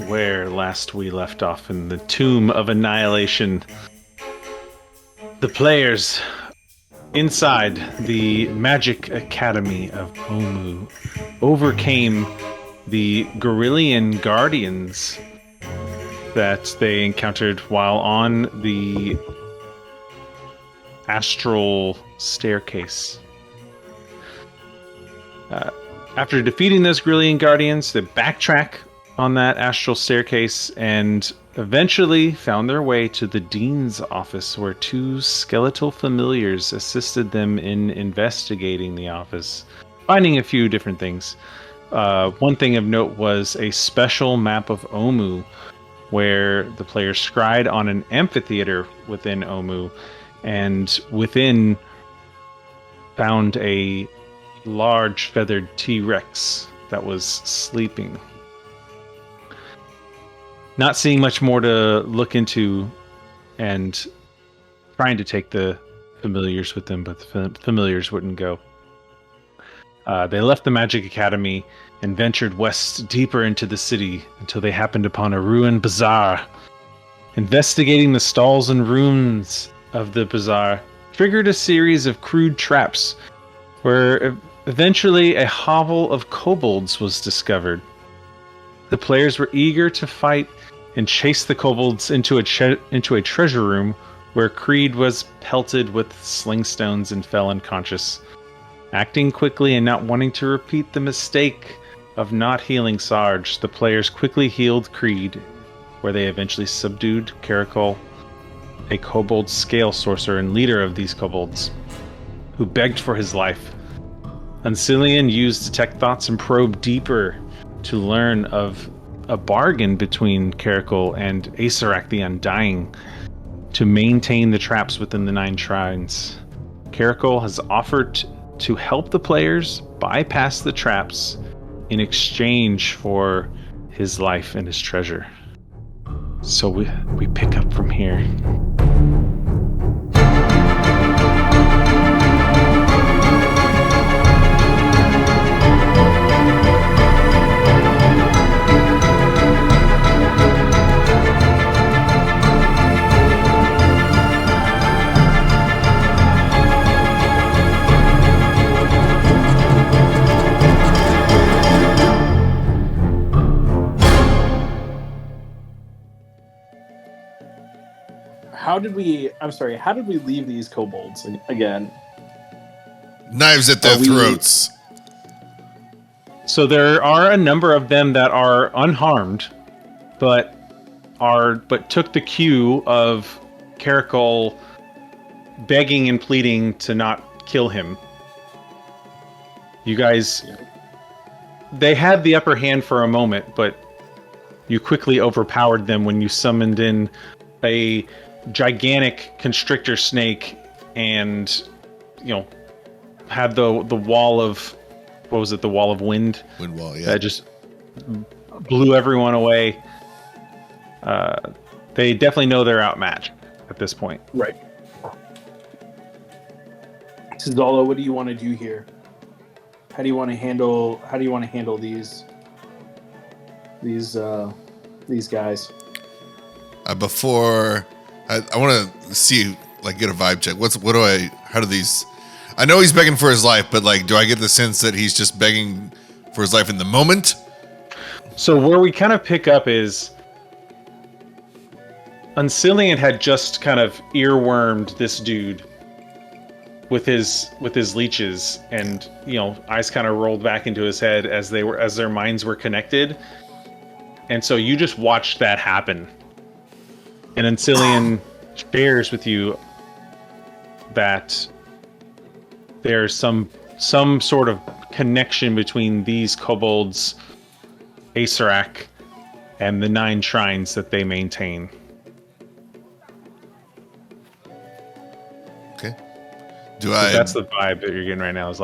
where last we left off in the Tomb of Annihilation. The players inside the Magic Academy of Omu overcame the Gorillian Guardians that they encountered while on the astral staircase. After defeating those Gorillian Guardians, they backtrack on that astral staircase and eventually found their way to the Dean's office, where two skeletal familiars assisted them in investigating the office, finding a few different things. One thing of note was a special map of Omu, where the players scried on an amphitheater within Omu, and within found a large feathered T-Rex that was sleeping. Not seeing much more to look into and trying to take the familiars with them, but the familiars wouldn't go. They left the Magic Academy and ventured west deeper into the city until they happened upon a ruined bazaar. Investigating the stalls and rooms of the bazaar triggered a series of crude traps where eventually a hovel of kobolds was discovered. The players were eager to fight and chase the kobolds into a treasure room where Creed was pelted with sling stones and fell unconscious. Acting quickly and not wanting to repeat the mistake of not healing Sarge, the players quickly healed Creed, where they eventually subdued Caracol, a kobold scale sorcerer and leader of these kobolds, who begged for his life. Ancillian used Detect Thoughts and probed deeper to learn of a bargain between Caracol and Acerak the Undying to maintain the traps within the 9 shrines. Caracol has offered to help the players bypass the traps in exchange for his life and his treasure. So we pick up from here. How did we leave these kobolds again? Knives at their throats. So there are a number of them that are unharmed, but took the cue of Caracol begging and pleading to not kill him. You guys, they had the upper hand for a moment, but you quickly overpowered them when you summoned in a gigantic constrictor snake and, had the wall of, what was it, the wall of wind? Wind wall, yeah. That just blew everyone away. They definitely know they're outmatched at this point. Right. Zala, what do you want to do here? How do you want to handle these guys? Before I want to see, get a vibe check. How do these? I know he's begging for his life, but do I get the sense that he's just begging for his life in the moment? So where we kind of pick up is Ancillian had just kind of earwormed this dude with his leeches, and eyes kind of rolled back into his head as their minds were connected, and so you just watched that happen. And Ancillian shares with you that there's some sort of connection between these kobolds, Acerak, and the 9 shrines that they maintain. Okay. That's the vibe that you're getting right now, is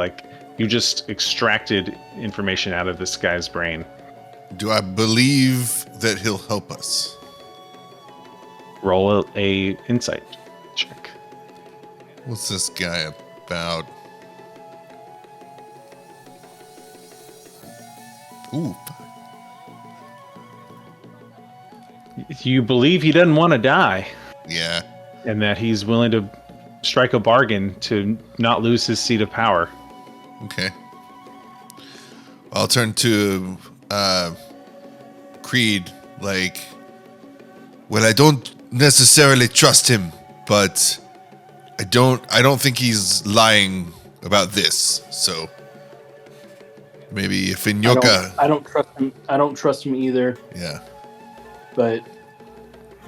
you just extracted information out of this guy's brain. Do I believe that he'll help us? Roll a insight check. What's this guy about? Ooh. You believe he doesn't want to die, Yeah. and that he's willing to strike a bargain to not lose his seat of power. Okay. I'll turn to Creed. Like, well, I don't necessarily trust him, but I don't think he's lying about this. So maybe if Inyoka, I don't trust him. I don't trust him either. yeah, But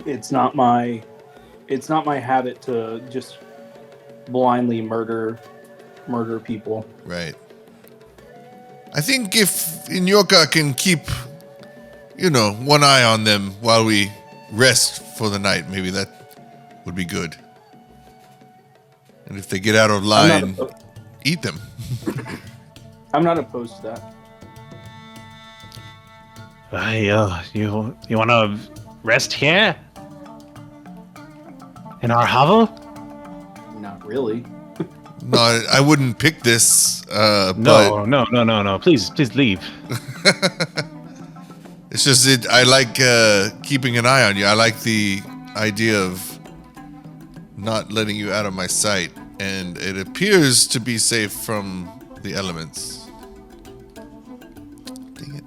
it's not my habit to just blindly murder people. right. I think if Inyoka can keep, one eye on them while we rest for the night, maybe that would be good. And if they get out of line, eat them. I'm not opposed to that. You want to rest here? In our hovel? Not really. No, I wouldn't pick this. No. Please leave. It's just I like keeping an eye on you. I like the idea of not letting you out of my sight, and it appears to be safe from the elements. Dang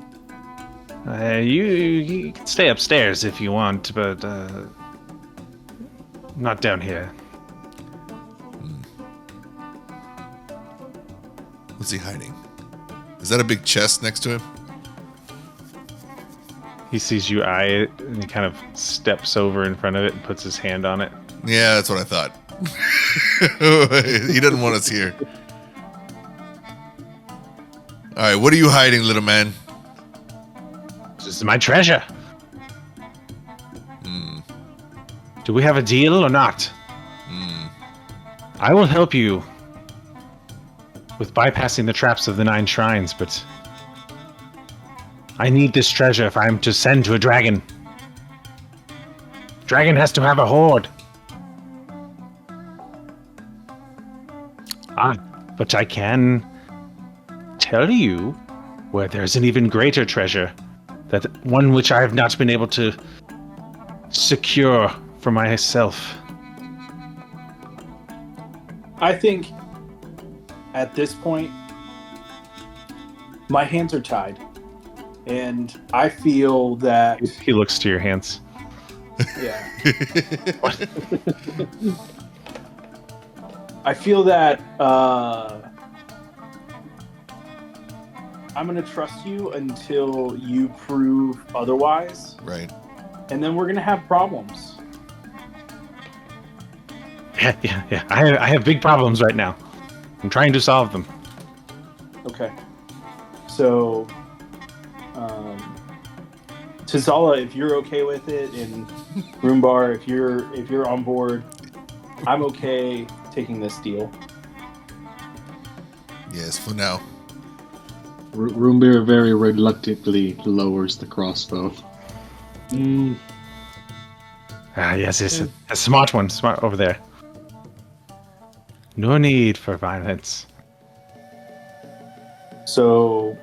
it. You can stay upstairs if you want, but not down here. What's he hiding? Is that a big chest next to him? He sees you eye it, and he kind of steps over in front of it and puts his hand on it. Yeah, that's what I thought. He doesn't want us here. All right, what are you hiding, little man? This is my treasure. Do we have a deal or not? I will help you with bypassing the traps of the 9 shrines, but I need this treasure if I'm to send to a dragon. Dragon has to have a hoard. But I can tell you where there's an even greater treasure, that one which I have not been able to secure for myself. I think at this point, my hands are tied, and I feel that He looks to your hands. yeah. I feel that I'm gonna trust you until you prove otherwise, Right. and then we're gonna have problems. Yeah. I have big problems right now. I'm trying to solve them. Okay. So, Tizala, if you're okay with it, and Roombir, if you're on board, I'm okay taking this deal. Yes, for now. Roombir very reluctantly lowers the crossbow. Yes, it's a smart one. Smart over there. No need for violence. So,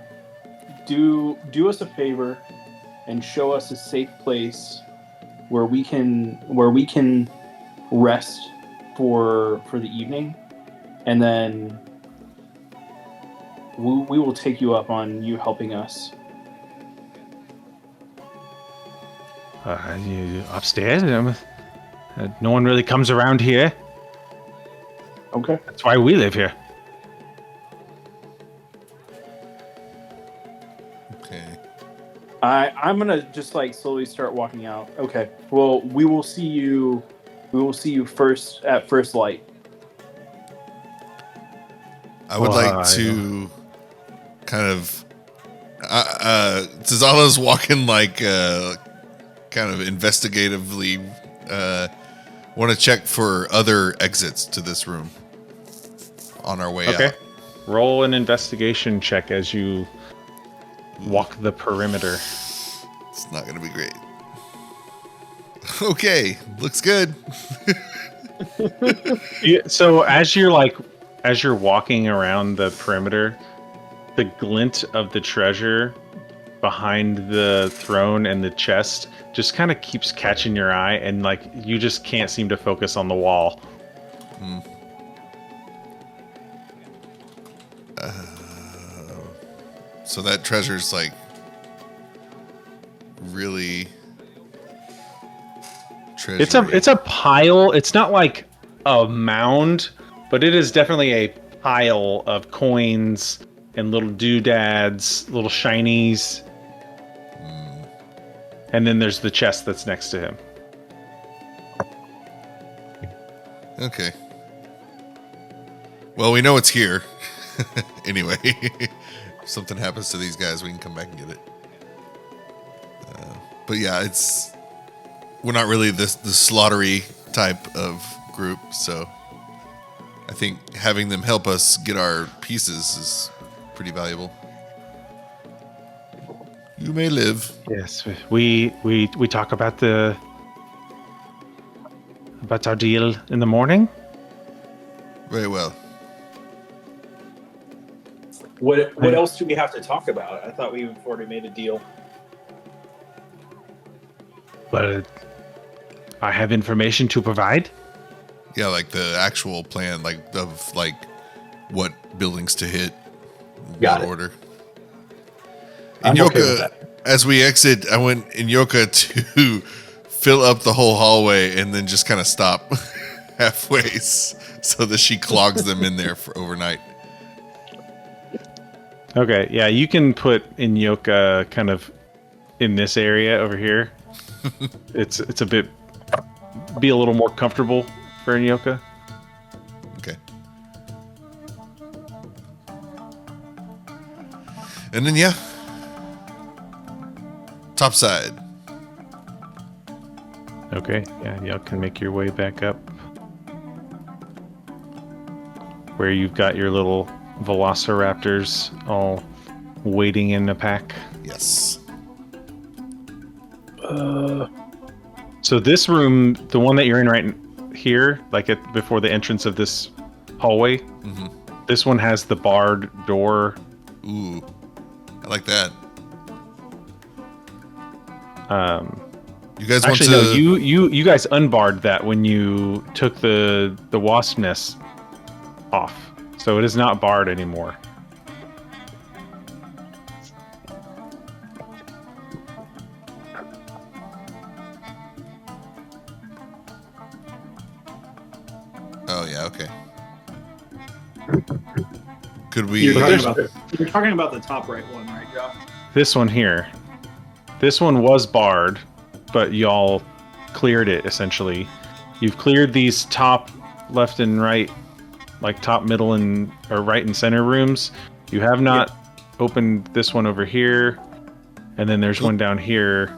do us a favor and show us a safe place where we can rest for the evening, and then we will take you up on you helping us. You upstairs? No one really comes around here. Okay. That's why we live here. Okay. I'm gonna just slowly start walking out. Okay. Well, we will see you first at first light. I would like to kind of Tizala's walking kind of investigatively want to check for other exits to this room on our way out. Roll an investigation check as you walk the perimeter. It's not going to be great. Okay, looks good. So as you're walking around the perimeter, the glint of the treasure behind the throne and the chest just kind of keeps catching your eye, and like you just can't seem to focus on the wall. So that treasure's like really treasury. It's a pile. It's not like a mound, but it is definitely a pile of coins and little doodads, little shinies. And then there's the chest that's next to him. Okay. Well, we know it's here. Anyway, if something happens to these guys, we can come back and get it. But yeah, we're not really the slaughtery type of group, so I think having them help us get our pieces is pretty valuable. You may live. Yes, we talk about our deal in the morning. Very well. What else do we have to talk about? I thought we've already made a deal. But I have information to provide. Yeah, like the actual plan, of what buildings to hit, Got what it. order. I'm Inyoka, okay with that. as we exit, I want Inyoka to fill up the whole hallway and then just kind of stop halfway so that she clogs them in there for overnight. Okay, yeah, you can put Inyoka kind of in this area over here. It's a bit be a little more comfortable for Inyoka. Okay. And then top side. Okay, yeah, y'all can make your way back up where you've got your little velociraptors all waiting in a pack. Yes. So this room, the one that you're in right here, like before the entrance of this hallway, this one has the barred door. Ooh, I like that. You guys want Actually, to? no, you guys unbarred that when you took the wasp nest off, so it is not barred anymore. Oh yeah, okay. Could we? You're there's- talking about the top right one, right, Josh? This one here, this one was barred, but y'all cleared it essentially. You've cleared these top left and right, like top, middle, or right and center rooms. You have not opened this one over here, and then there's one down here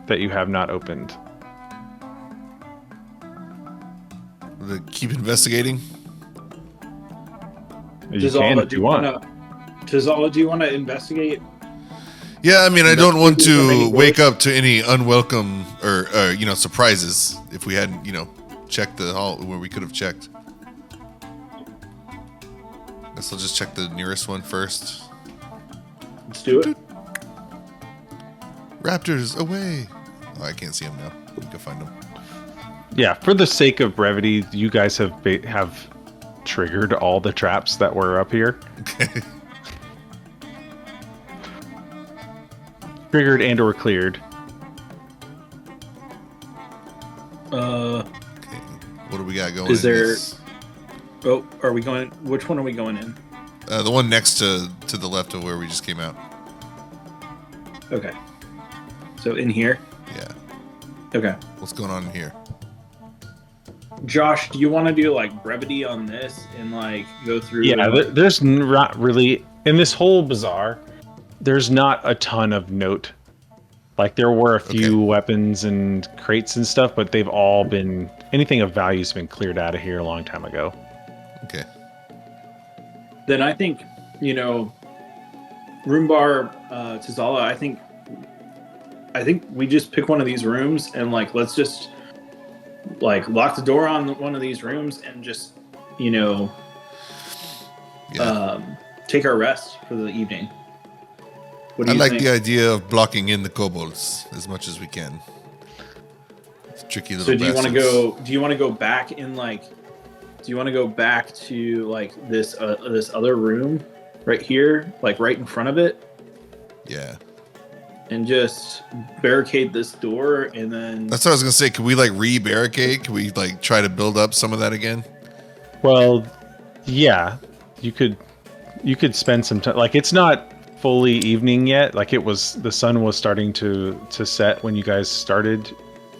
that you have not opened. Keep investigating. You can if you want. Tazala, do you want to investigate? Yeah, I mean, I don't want Investigate from to any wake doors? up to any unwelcome or surprises if we hadn't checked the hall where we could have checked. Guess I'll just check the nearest one first. Let's do it. Raptors away! Oh, I can't see them now. We can find them. Yeah, for the sake of brevity, you guys have triggered all the traps that were up here. Okay. Triggered and or cleared. Okay. What do we got going? Is in there- this? Oh, are we going? Which one are we going in? The one next to the left of where we just came out? Okay. So in here. Yeah. Okay. What's going on in here? Josh, do you want to do like brevity on this and like go through? Yeah, and, there's not really in this whole bazaar. There's not a ton of note. Like there were a few weapons and crates and stuff, but they've all been anything of value's been cleared out of here a long time ago. Okay. Then I think Roombir, Tazala. I think we just pick one of these rooms and like let's just like lock the door on one of these rooms and just Yeah. take our rest for the evening. What do I you like think? the idea of blocking in the kobolds as much as we can. It's tricky little So do you want to bastards. go? Do you want to go back in like? Do you want to go back to like this other room right here, like right in front of it, Yeah. and just barricade this door, and then That's what I was gonna say. Could we like re-barricade? Could we like try to build up some of that again? Well, yeah, you could spend some time. Like it's not fully evening yet. Like it was, the sun was starting to set when you guys started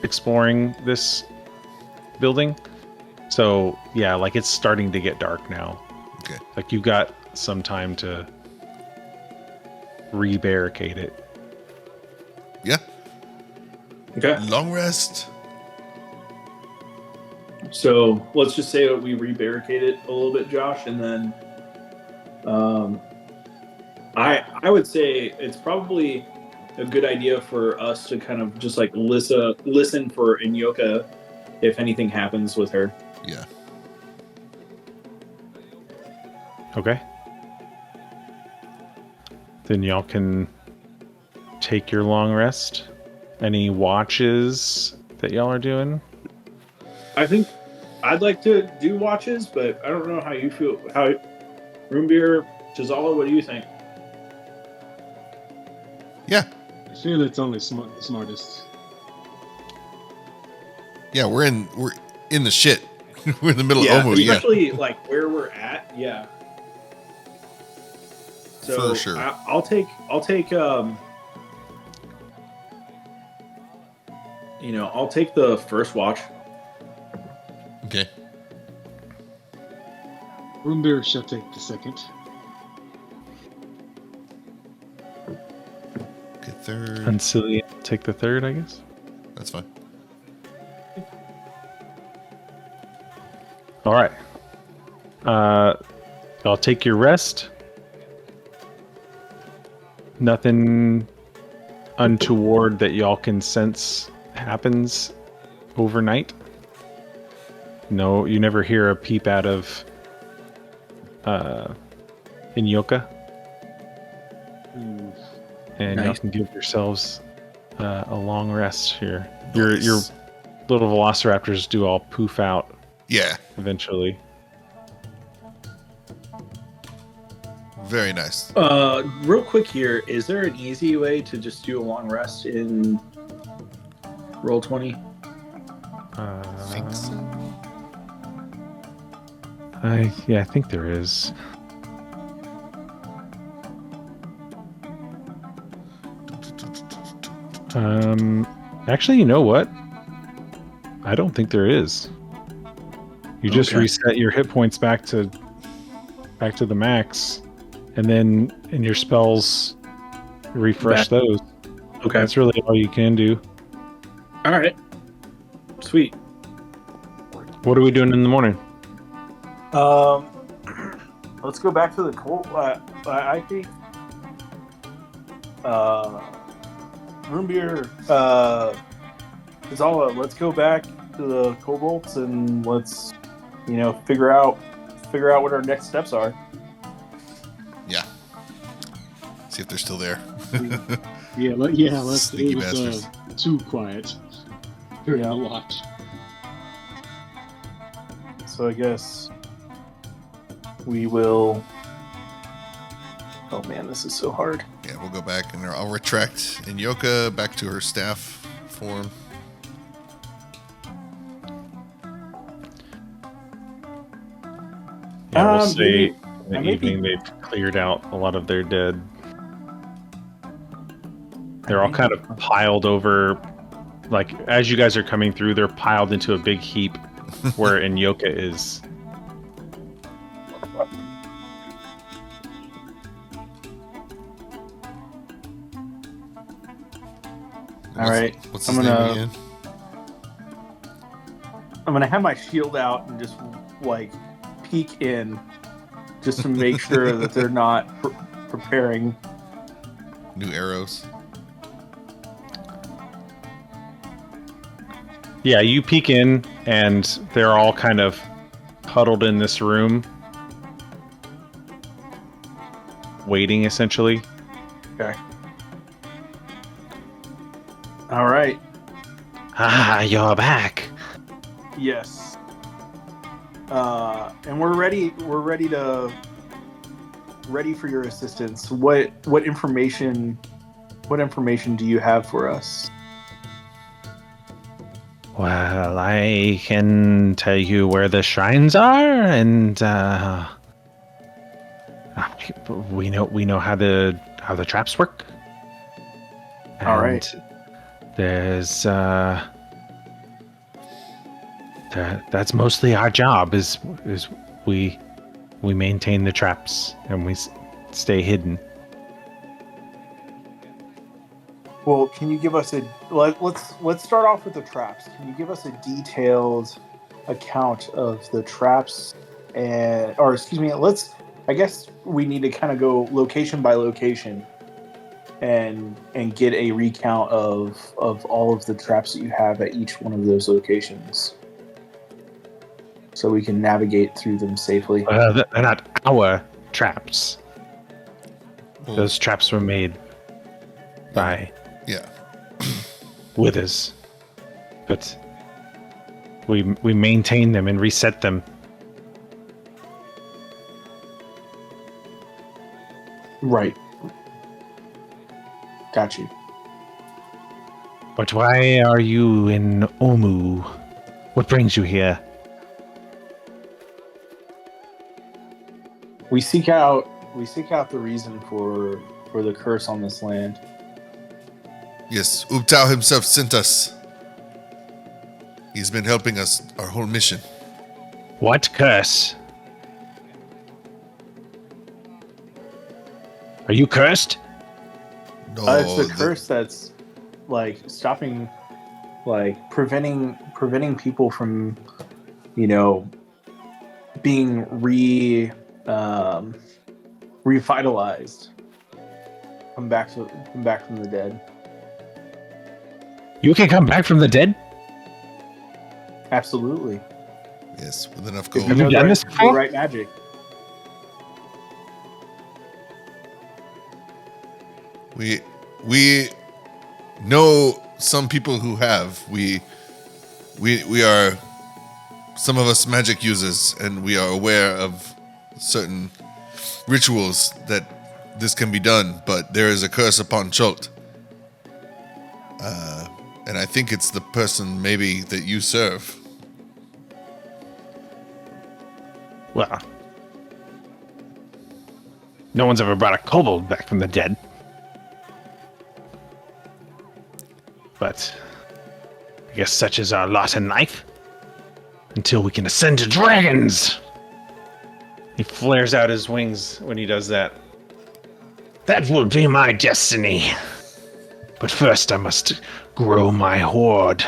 exploring this building. So yeah, like it's starting to get dark now. Okay. Like you've got some time to re-barricade it. Yeah. okay. Long rest. So let's just say that we re-barricade it a little bit, Josh, and then I would say it's probably a good idea for us to kind of just like listen for Inyoka if anything happens with her. Yeah. Okay. Then y'all can take your long rest. Any watches that y'all are doing? I think I'd like to do watches, but I don't know how you feel. How Roombir, Jazala, what do you think? Yeah. I feel it's only the smartest. Yeah. We're in the shit. We're in the middle Yeah, of Omu. Yeah. especially like where we're at. Yeah. So For sure. I'll take I'll take the first watch. Okay. Roombir shall take the second. Okay. Third. Uncilia, take the third, I guess. That's fine. All right. I'll take your rest. Nothing untoward that y'all can sense happens overnight. No, you never hear a peep out of Inyoka. And y'all Nice. can give yourselves a long rest here. Your Nice. little velociraptors do all poof out Yeah. eventually. Very nice. Real quick here, is there an easy way to just do a long rest in Roll20? I think so. I think there is. Actually, you know what? I don't think there is. You just Okay. reset your hit points back to the max, and then in your spells, refresh Back. those. Okay. That's really all you can do. All right. Sweet. What are we doing in the morning? Let's go back to the cold. I think Roombir, Zala, let's go back to the kobolds and let's figure out what our next steps are. Yeah. See if they're still there. Let's. Sneaky It was bastards. too quiet during Yeah. the watch. So I guess we will. Oh man, this is so hard. Yeah, we'll go back and I'll retract Inyoka back to her staff form. Yeah, we'll say maybe- in the maybe- evening they've cleared out a lot of their dead. They're all kind of piled over, like as you guys are coming through, they're piled into a big heap where Inyoka is. All right, What's I'm his gonna- name again? I'm gonna have my shield out and just like peek in, just to make sure that they're not preparing. New arrows. Yeah, you peek in, and they're all kind of huddled in this room, waiting essentially. Okay. All right. Ah, you're back. Yes. And we're ready. We're ready for your assistance. What information? What information do you have for us? Well, I can tell you where the shrines are, and we know how the traps work. And All right. there's that's mostly our job. Is we maintain the traps and we stay hidden. Well, can you give us let's start off with the traps. Can you give us a detailed account of the traps or excuse me, I guess we need to kind of go location by location and get a recount of all of the traps that you have at each one of those locations. So we can navigate through them safely. They're not our traps. Well, Those traps were made by yeah. withers, but we maintain them and reset them. Right. Got you. But why are you in Omu? What brings you here? We seek out the reason for the curse on this land. Yes, Ubtao himself sent us. He's been helping us our whole mission. What curse? Are you cursed? No, It's the curse that's like stopping, like preventing people from, being revitalized, come back from the dead. You can come back from the dead? Absolutely. Yes, with enough If gold. Have you know done the this right, before? the right magic. We know some people who have. We are, some of us magic users, and we are aware of certain rituals that this can be done, but there is a curse upon Chult. And I think it's the person maybe that you serve. Well, no one's ever brought a kobold back from the dead. But I guess such is our lot in life. Until we can ascend to dragons! He flares out his wings when he does that. That will be my destiny. But first I must grow my horde.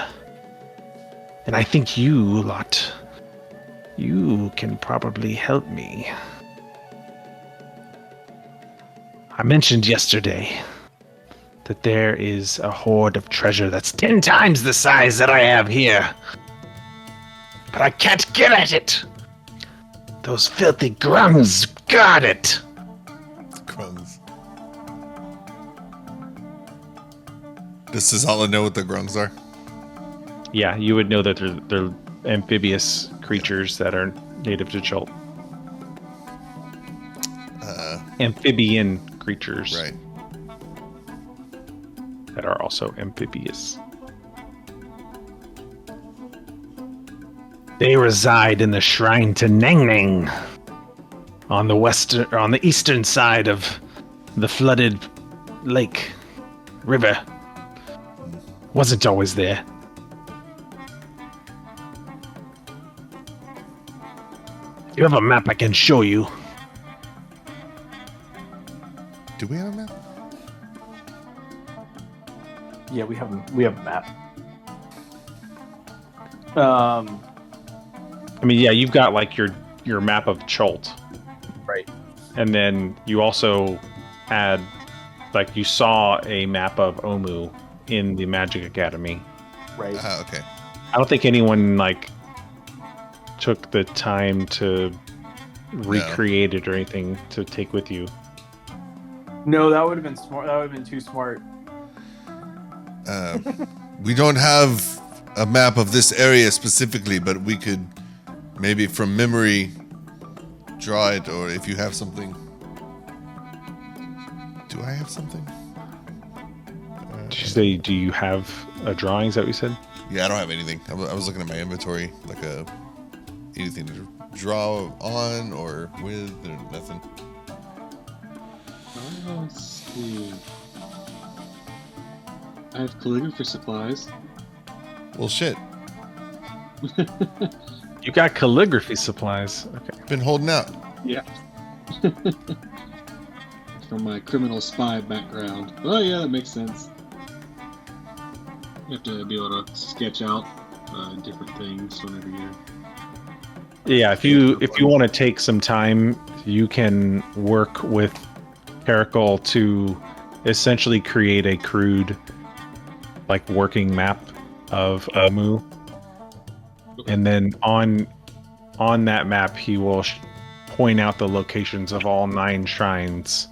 And I think you can probably help me. I mentioned yesterday that there is a hoard of treasure that's 10 times the size that I have here. But I can't get at it. Those filthy grungs got it. Grungs. This is all I know what the grungs are. Yeah, you would know that they're amphibious creatures that are native to Chult. Amphibian creatures. Right. That are also amphibious. They reside in the shrine to Nang Nang on the eastern side of the flooded lake river. Wasn't always there. You have a map I can show you. Do we have a map? Yeah, we have a map. I mean, yeah, you've got like your map of Chult. Right. And then you also had, like, you saw a map of Omu in the Magic Academy. Right. Okay. I don't think anyone, like, took the time to recreate it or anything to take with you. No, that would have been smart. That would have been too smart. We don't have a map of this area specifically, but we could maybe from memory draw it, or if you have something. Do I have something? Did you say, do you have a drawing? Is that what you said? Yeah, I don't have anything. I was looking at my inventory, like anything to draw on or with, or nothing. Let's see. I have calligraphy supplies. Well, shit. You got calligraphy supplies. Okay. Been holding out. Yeah. From my criminal spy background. Oh yeah, that makes sense. You have to be able to sketch out different things whenever you're. Yeah, if you want to take some time, you can work with Caracal to essentially create a crude, like, working map of Omu, and then on that map he will point out the locations of all 9 shrines.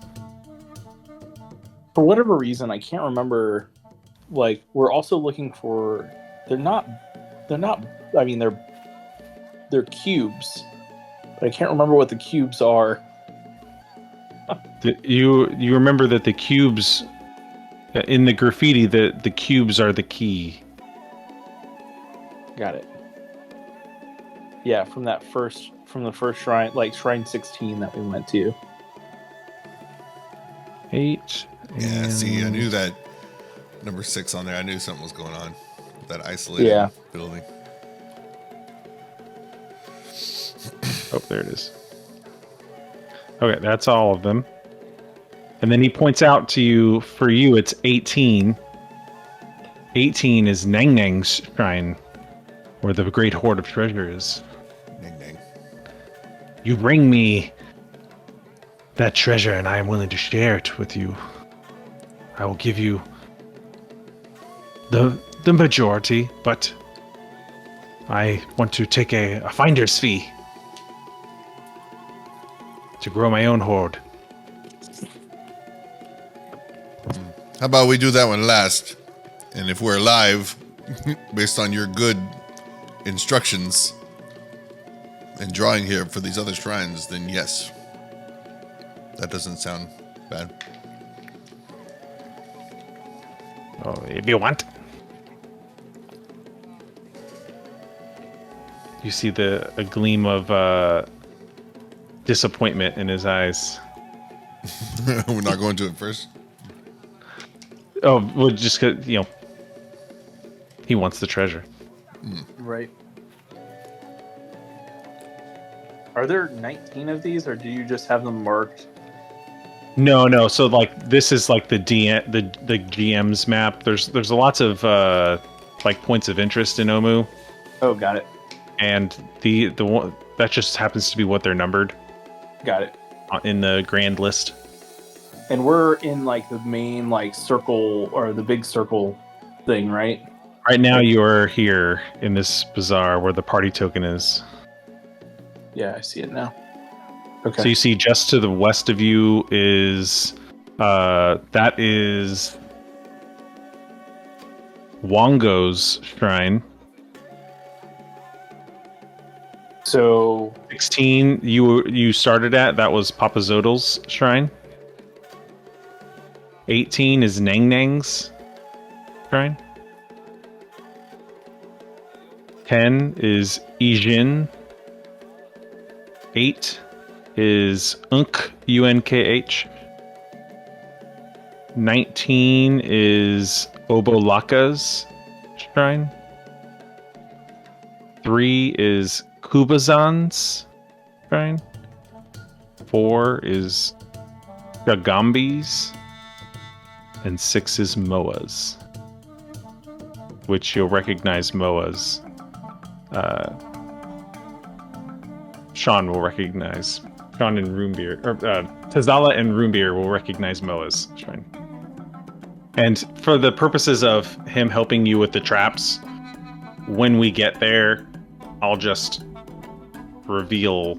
For whatever reason, I can't remember. Like, we're also looking for. They're not. I mean, they're cubes, but I can't remember what the cubes are. You remember that the cubes in the graffiti, the cubes are the key. Got it. Yeah, from the first shrine, like Shrine 16 that we went to. 8. Yeah, see, I and- knew that number 6 on there. I knew something was going on. That isolated building. Oh, there it is. Okay, that's all of them. And then he points out to you, for you, it's 18. 18 is Nang Nang's shrine, where the great hoard of treasure is. Ning ning. You bring me that treasure, and I am willing to share it with you. I will give you the majority, but I want to take a finder's fee to grow my own hoard. How about we do that one last? And if we're alive, based on your good instructions and drawing here for these other shrines, then yes. That doesn't sound bad. Oh, if you want. You see a gleam of disappointment in his eyes. We're not going to it first. Oh, well, just 'cause, he wants the treasure. Right. Are there 19 of these, or do you just have them marked? No. So like this is like the GM's map. There's lots of like points of interest in Omu, Oh, got it. and the one that just happens to be what they're numbered Got it. in the grand list. And we're in like the main like circle or the big circle thing, right? Right now, you're here in this bazaar where the party token is. Yeah, I see it now. Okay. So you see just to the west of you is that is Wongo's shrine. So 16 you started at, that was Papa Zodal's shrine. 18 is Nang Nang's shrine. 10 is Ijin. 8 is Unk, UNKH. 19 is Obolaka's shrine. 3 is Kubazan's shrine. 4 is Gagambi's. And 6 is Moa's, which you'll recognize Moa's. Sean will recognize. Sean and Roombir, or Tazala and Roombir will recognize Moa's shrine. And for the purposes of him helping you with the traps, when we get there, I'll just reveal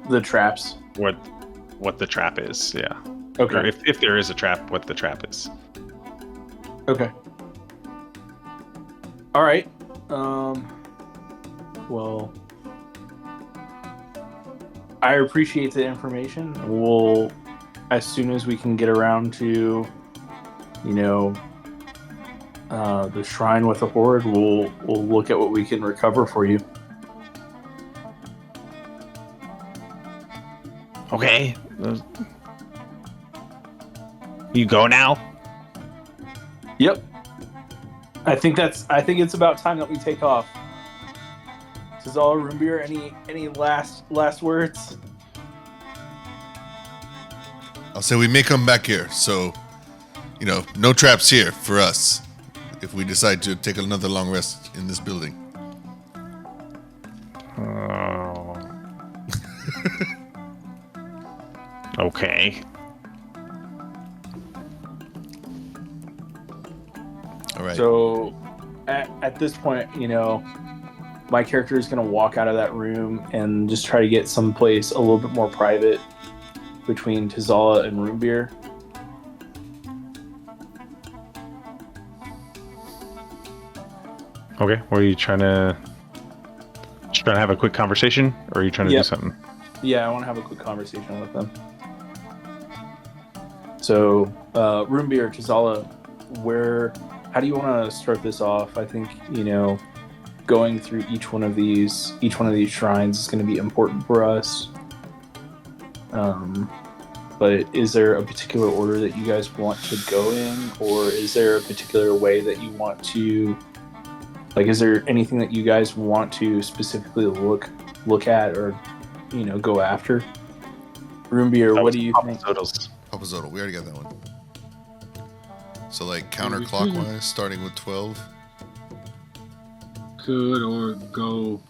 the traps. what the trap is. Yeah. Okay. Or if there is a trap, what the trap is. Okay. All right. Well, I appreciate the information. We'll, as soon as we can get around to, the shrine with the horde, we'll look at what we can recover for you. Okay. You go now? Yep. I think it's about time that we take off. Zala, Roombir, any last words? I'll say we may come back here, so no traps here for us if we decide to take another long rest in this building. Oh. Okay. All right. So, at this point, my character is going to walk out of that room and just try to get someplace a little bit more private between Tizala and Roombir. Okay. Were you trying to have a quick conversation, or are you trying to do Yep. something? Yeah, I want to have a quick conversation with them. So, Roombir, Tizala, how do you want to start this off? I think, going through each one of these shrines is going to be important for us. But is there a particular order that you guys want to go in, or is there a particular way that you want to, is there anything that you guys want to specifically look at or, go after? Roombir, what do you think? Papazotl, we already got that one. So counterclockwise, starting with 12. Could or go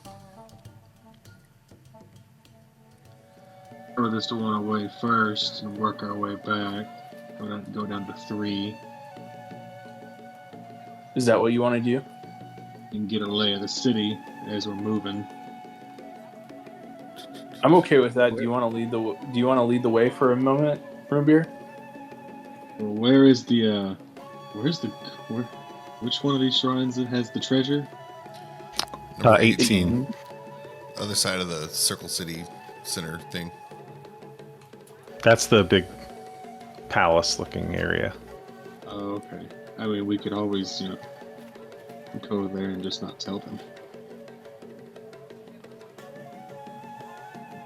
furthest one away first and work our way back. Go down to 3. Is that what you want to do? And get a lay of the city as we're moving. I'm okay with that. Do you want to lead the way for a moment, Roombir? Well, which one of these shrines that has the treasure? Number 18. Other side of the Circle City Center thing. That's the big palace-looking area. Oh, okay. I mean, we could always, go there and just not tell them.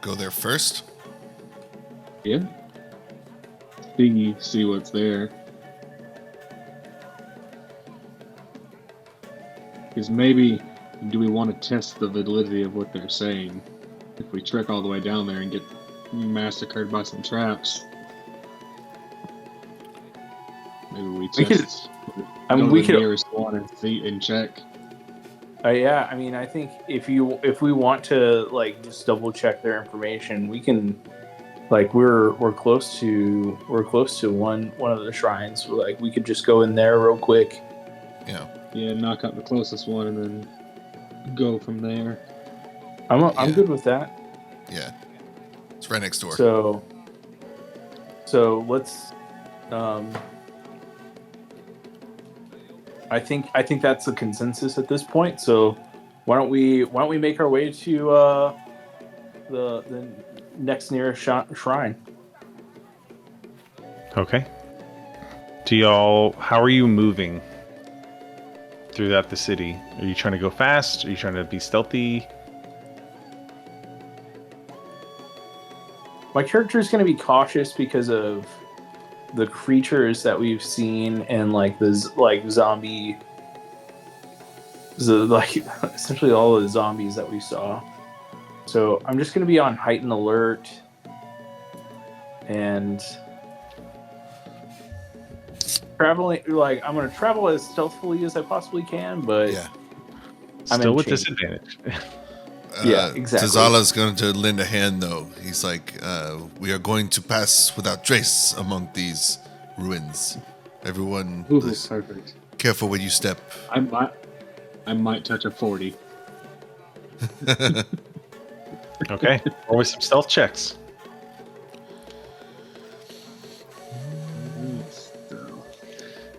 Go there first? Yeah. See what's there. Because maybe, do we want to test the validity of what they're saying? If we trek all the way down there and get massacred by some traps, maybe we test. We could. Nearest one and see and check. Yeah, I mean, I think if we want to just double check their information, we can. We're close to one of the shrines. We could just go in there real quick. Yeah. Yeah, knock out the closest one and then go from there. I'm good with that. Yeah. It's right next door. So let's. I think that's the consensus at this point. So why don't we make our way to the next nearest shrine? Okay. How are you moving throughout the city? Are you trying to go fast? Are you trying to be stealthy? My character is going to be cautious because of the creatures that we've seen and zombie, essentially all of the zombies that we saw. So I'm just going to be on heightened alert and traveling. I'm going to travel as stealthily as I possibly can, but Yeah. Still with disadvantage. Yeah, exactly. Tizala's going to lend a hand, though. He's like, we are going to pass without trace among these ruins. Everyone, Ooh, please perfect. careful when you step. I might touch a 40. Okay. Or with some stealth checks.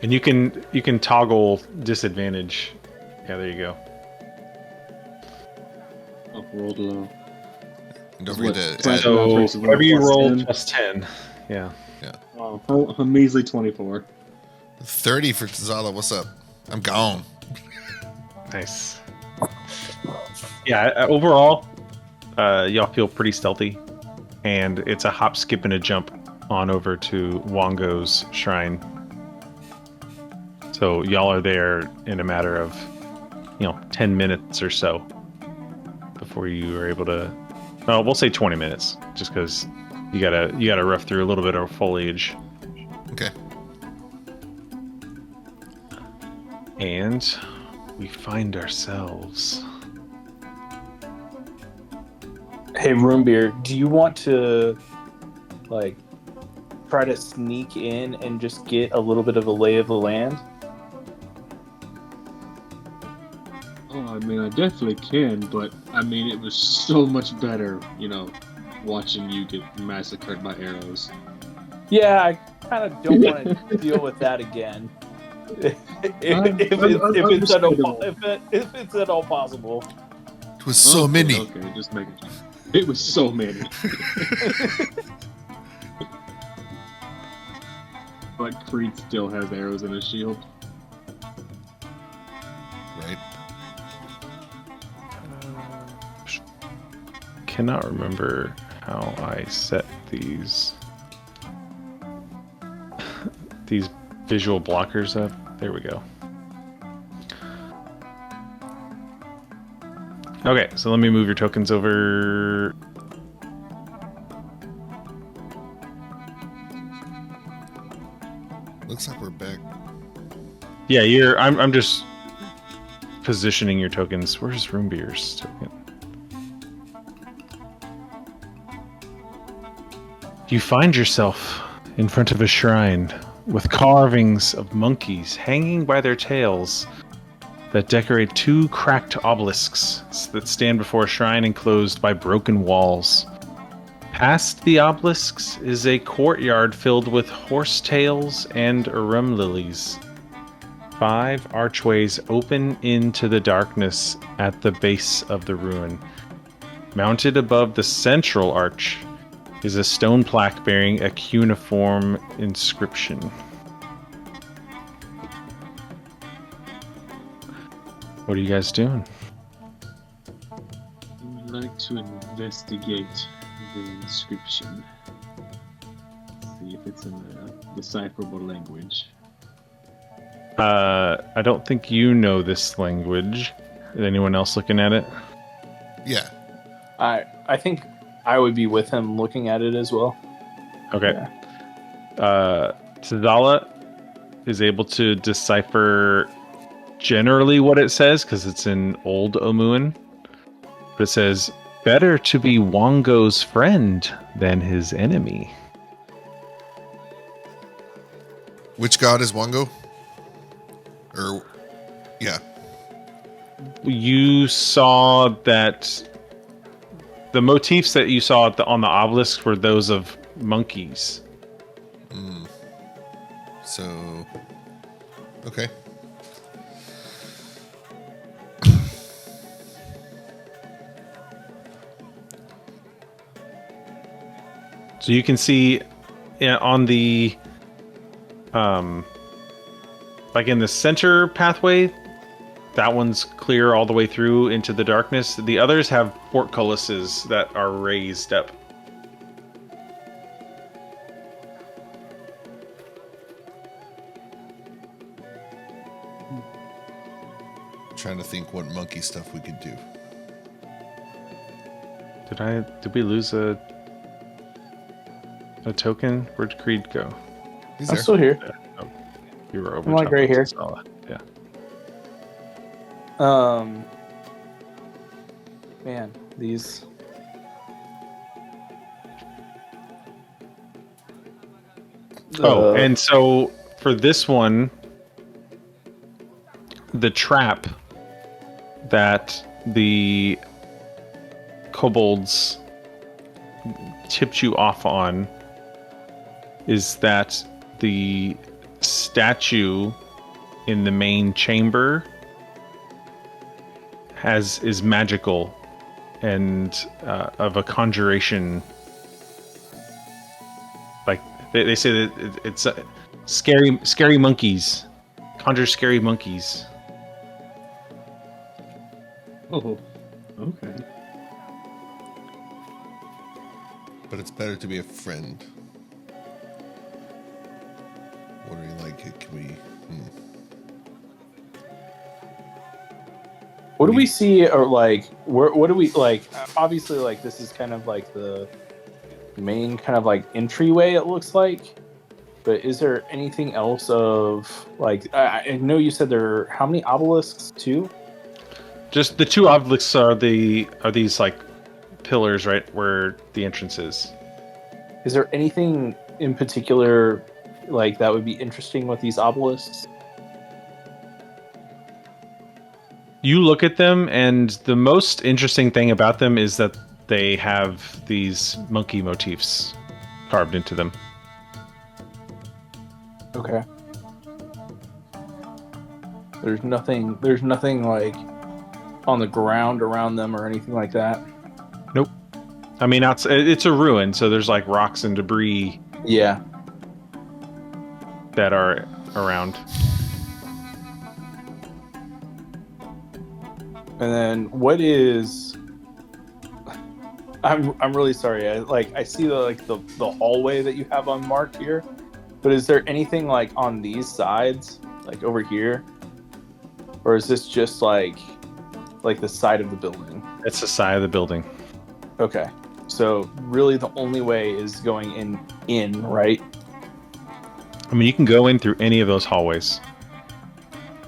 And you can toggle disadvantage. Yeah, there you go. Oh, rolled low. And don't What, forget to plus- add. So versus whatever you plus roll 10. plus 10. Yeah. Oh, a measly 24. 30 for Zala. What's up? I'm gone. Nice. Yeah, overall, y'all feel pretty stealthy, and it's a hop, skip, and a jump on over to Wongo's shrine. So y'all are there in a matter of, 10 minutes or so before you are able to. Oh, we'll say 20 minutes, just because you gotta rough through a little bit of foliage. Okay. And we find ourselves. Hey, Roombir, do you want to like try to sneak in and just get a little bit of a lay of the land? Oh, I mean, I definitely can, but I mean, it was so much better, watching you get massacred by arrows. Yeah, I kind of don't want to deal with that again. if it's at all possible. It was so Okay, many. Okay, just making sure. It was so many. But Creed still has arrows in his shield. Right. Cannot remember how I set these visual blockers up. There we go. Okay, so let me move your tokens over. Looks like we're back. Yeah, I'm just positioning your tokens. Where's Roombir's token? You find yourself in front of a shrine with carvings of monkeys hanging by their tails that decorate two cracked obelisks that stand before a shrine enclosed by broken walls. Past the obelisks is a courtyard filled with horsetails and arum lilies. 5 archways open into the darkness at the base of the ruin. Mounted above the central arch is a stone plaque bearing a cuneiform inscription. What are you guys doing? I would like to investigate the inscription. See if it's in a decipherable language. I don't think you know this language. Is anyone else looking at it? Yeah. I think I would be with him looking at it as well. Okay. Tzala is able to decipher generally what it says because it's in Old Omuan. But it says, better to be Wongo's friend than his enemy. Which god is Wongo? Yeah. You saw that the motifs that you saw on the obelisk were those of monkeys. So, okay. So you can see on the like in the center pathway, that one's clear all the way through into the darkness. The others have portcullises that are raised up. Trying to think what monkey stuff we could do. Did we lose a token? Where'd Creed go? He's I'm there. still here. Oh, you were over I'm like top right of here. Tzala. Yeah. Man, these. Oh, and so for this one, the trap that the kobolds tipped you off on is that the statue in the main chamber is magical and of a conjuration. Like they say that it's scary monkeys, conjure scary monkeys. Oh, okay. But it's better to be a friend. What do we like? Can we? What do we see, or like, what do we like? Obviously, like this is kind of like the main kind of like entryway. It looks like, but is there anything else of like? I know you said there are how many obelisks? 2? Just the 2 obelisks are these like pillars right where the entrance is. Is there anything in particular like that would be interesting with these obelisks? You look at them, and the most interesting thing about them is that they have these monkey motifs carved into them. Okay. There's nothing like on the ground around them or anything like that. Nope. I mean, it's a ruin, so there's like rocks and debris Yeah. that are around. And then what is? I'm really sorry. I see the hallway that you have unmarked here, but is there anything like on these sides, like over here, or is this just like the side of the building? It's the side of the building. Okay, so really the only way is going in, right? I mean, you can go in through any of those hallways.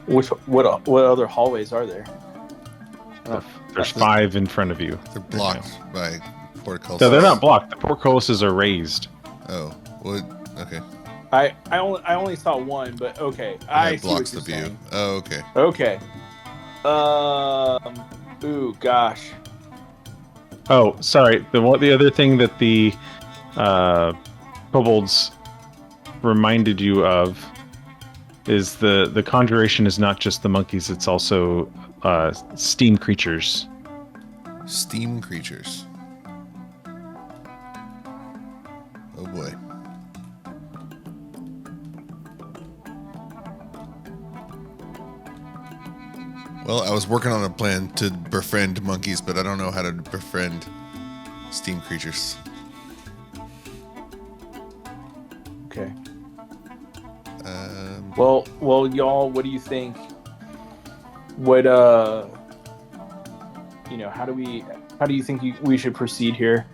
What other hallways are there? There's 5 in front of you. They're blocked by portcullises. No, they're not blocked. The portcullises are raised. Oh, what? Okay. I only saw one, but okay. I That see blocks what the you're view. saying. Oh, okay. Okay. Ooh, gosh. Oh, sorry. The other thing that the kobolds reminded you of is the conjuration is not just the monkeys; it's also steam creatures. Steam creatures. Oh boy. Well, I was working on a plan to befriend monkeys, but I don't know how to befriend steam creatures. Okay. Well, y'all, what do you think? What how do you think we should proceed here?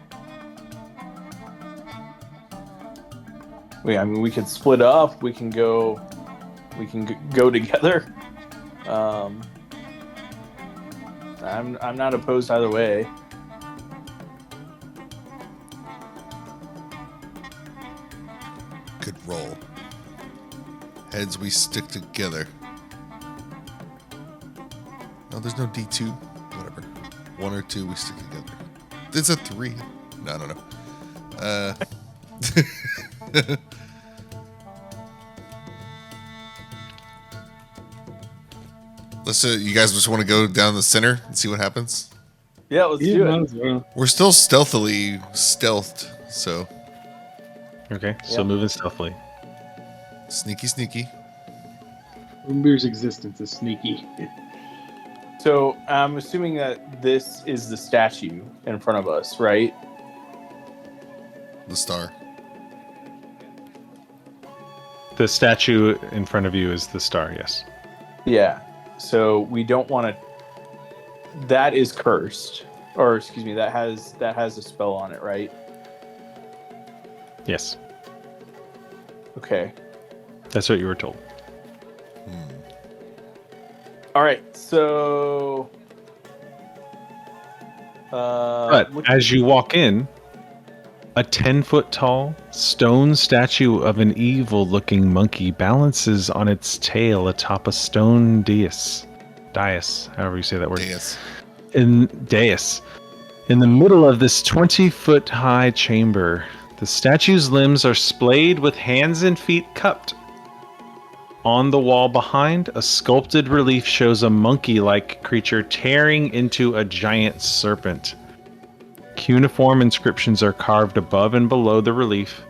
I mean, we could split up. We can go together. I'm not opposed either way. Good roll. Heads, we stick together. No, there's no D2. Whatever. 1 or 2, we stick together. It's a 3. No, I don't know. Let's. You guys just want to go down the center and see what happens? Yeah, let's do it. Well. We're still stealthed, so Okay, so Yep. moving stealthily. sneaky. Roombir's existence is sneaky. So I'm assuming that this is the statue in front of us, right? The star. The statue in front of you is the star. Yes. Yeah. So we don't want to. That is cursed, or excuse me, that has a spell on it, right? Yes. Okay. That's what you were told. All right. So. But look- as you walk in, a 10-foot tall stone statue of an evil-looking monkey balances on its tail atop a stone dais, however you say that word. Dais. In the middle of this 20-foot high chamber, the statue's limbs are splayed with hands and feet cupped. On the wall behind, a sculpted relief shows a monkey-like creature tearing into a giant serpent. Cuneiform inscriptions are carved above and below the relief.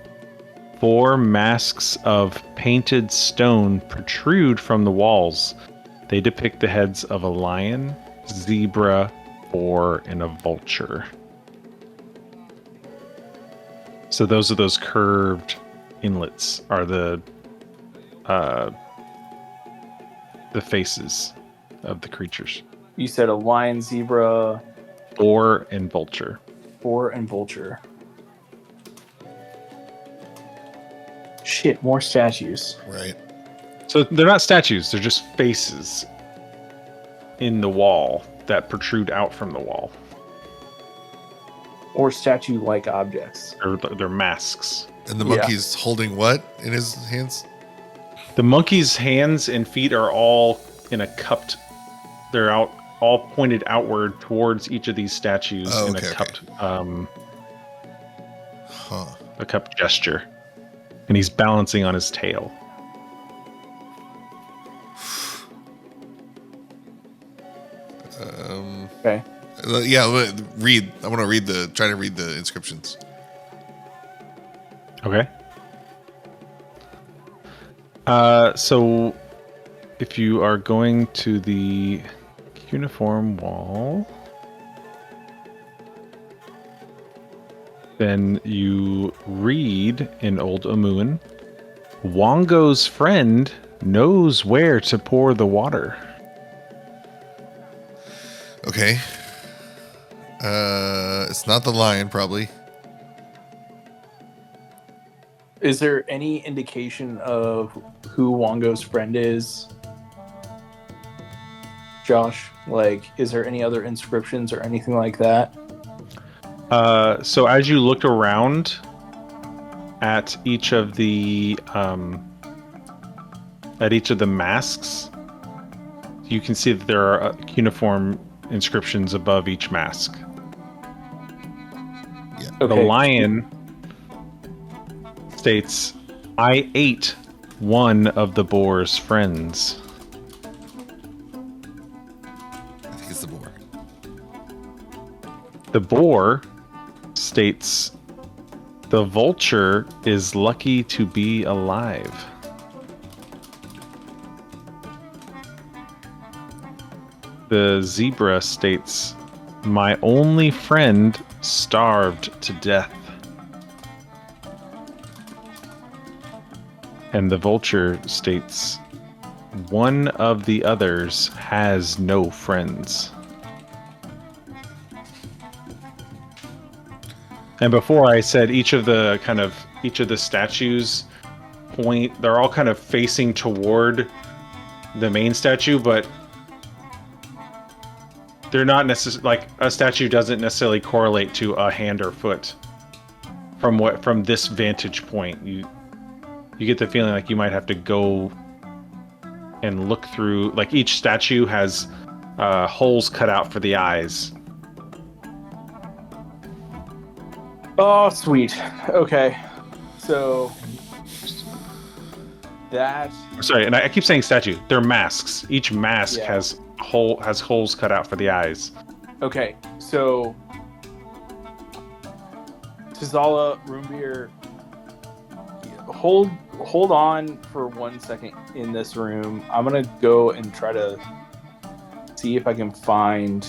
4 masks of painted stone protrude from the walls. They depict the heads of a lion, zebra, boar, and a vulture. So those are those curved inlets are the faces of the creatures. You said a lion, zebra, Boar, and vulture. boar, and vulture. Shit, more statues. Right. So they're not statues, they're just faces in the wall that protrude out from the wall. Or statue-like objects. They're masks. And the Yeah. monkey's holding what in his hands? The monkey's hands and feet are all in a cupped. They're all pointed outward towards each of these statues Oh, in okay, a cupped, Huh. a cupped gesture, and he's balancing on his tail. Okay. Yeah, read. I want to try to read the inscriptions. Okay. So if you are going to the cuneiform wall, then you read in Old Amuan, Wongo's friend knows where to pour the water. Okay. It's not the lion, probably. Is there any indication of who Wongo's friend is? Josh, like, is there any other inscriptions or anything like that? So as you looked around at each of the masks, you can see that there are cuneiform inscriptions above each mask. Yeah. The Okay. lion states, "I ate one of the boar's friends." I think it's the boar. The boar states, "The vulture is lucky to be alive." The zebra states, "My only friend starved to death." And the vulture states, "One of the others has no friends." And before I said each of the statues they're all kind of facing toward the main statue, but they're not necessarily, like, a statue doesn't necessarily correlate to a hand or foot from this vantage point. You get the feeling like you might have to go and look through, like, each statue has holes cut out for the eyes. Oh, sweet. Okay. So that Sorry, and I keep saying statue. They're masks. Each mask Yeah. has holes cut out for the eyes. okay. So Tizala, Roombir, hold on for 1 second in this room. I'm gonna go and try to see if I can find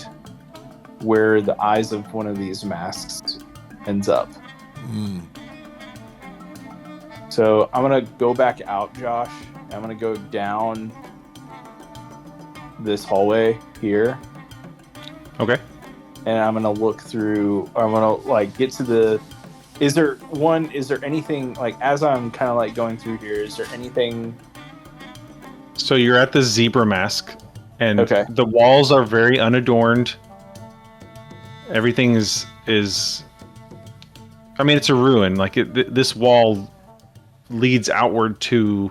where the eyes of one of these masks ends up. Mm. So I'm gonna go back out, Josh. I'm gonna go down this hallway here, Okay. and I'm gonna look through. I'm gonna, like, get to the. Is there anything, like, as I'm kind of, like, going through here? Is there anything? So you're at the zebra mask, and Okay. the walls are very unadorned. Everything is. I mean, it's a ruin. Like, this wall leads outward to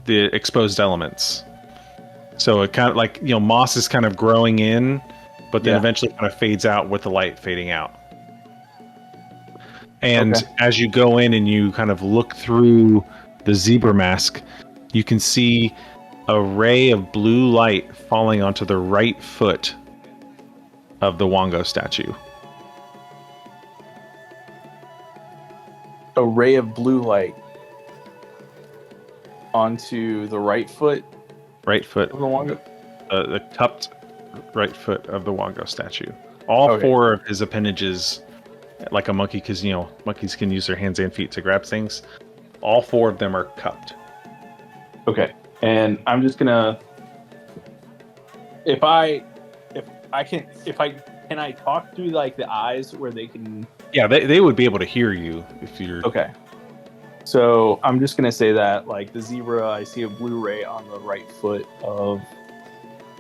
the exposed elements. So it kind of, like, moss is kind of growing in, but then Yeah. eventually kind of fades out with the light fading out. And Okay. as you go in and you kind of look through the zebra mask, you can see a ray of blue light falling onto the right foot of the Wongo statue. A ray of blue light onto the right foot Right foot, of the Wongo. the cupped right foot of the Wongo statue. All Okay. 4 of his appendages, like a monkey, because monkeys can use their hands and feet to grab things. All 4 of them are cupped. Okay, and I'm just gonna. Can I talk through like the eyes where they can? Yeah, they would be able to hear you if you're. Okay. So I'm just gonna say that like the zebra, I see a blue ray on the right foot of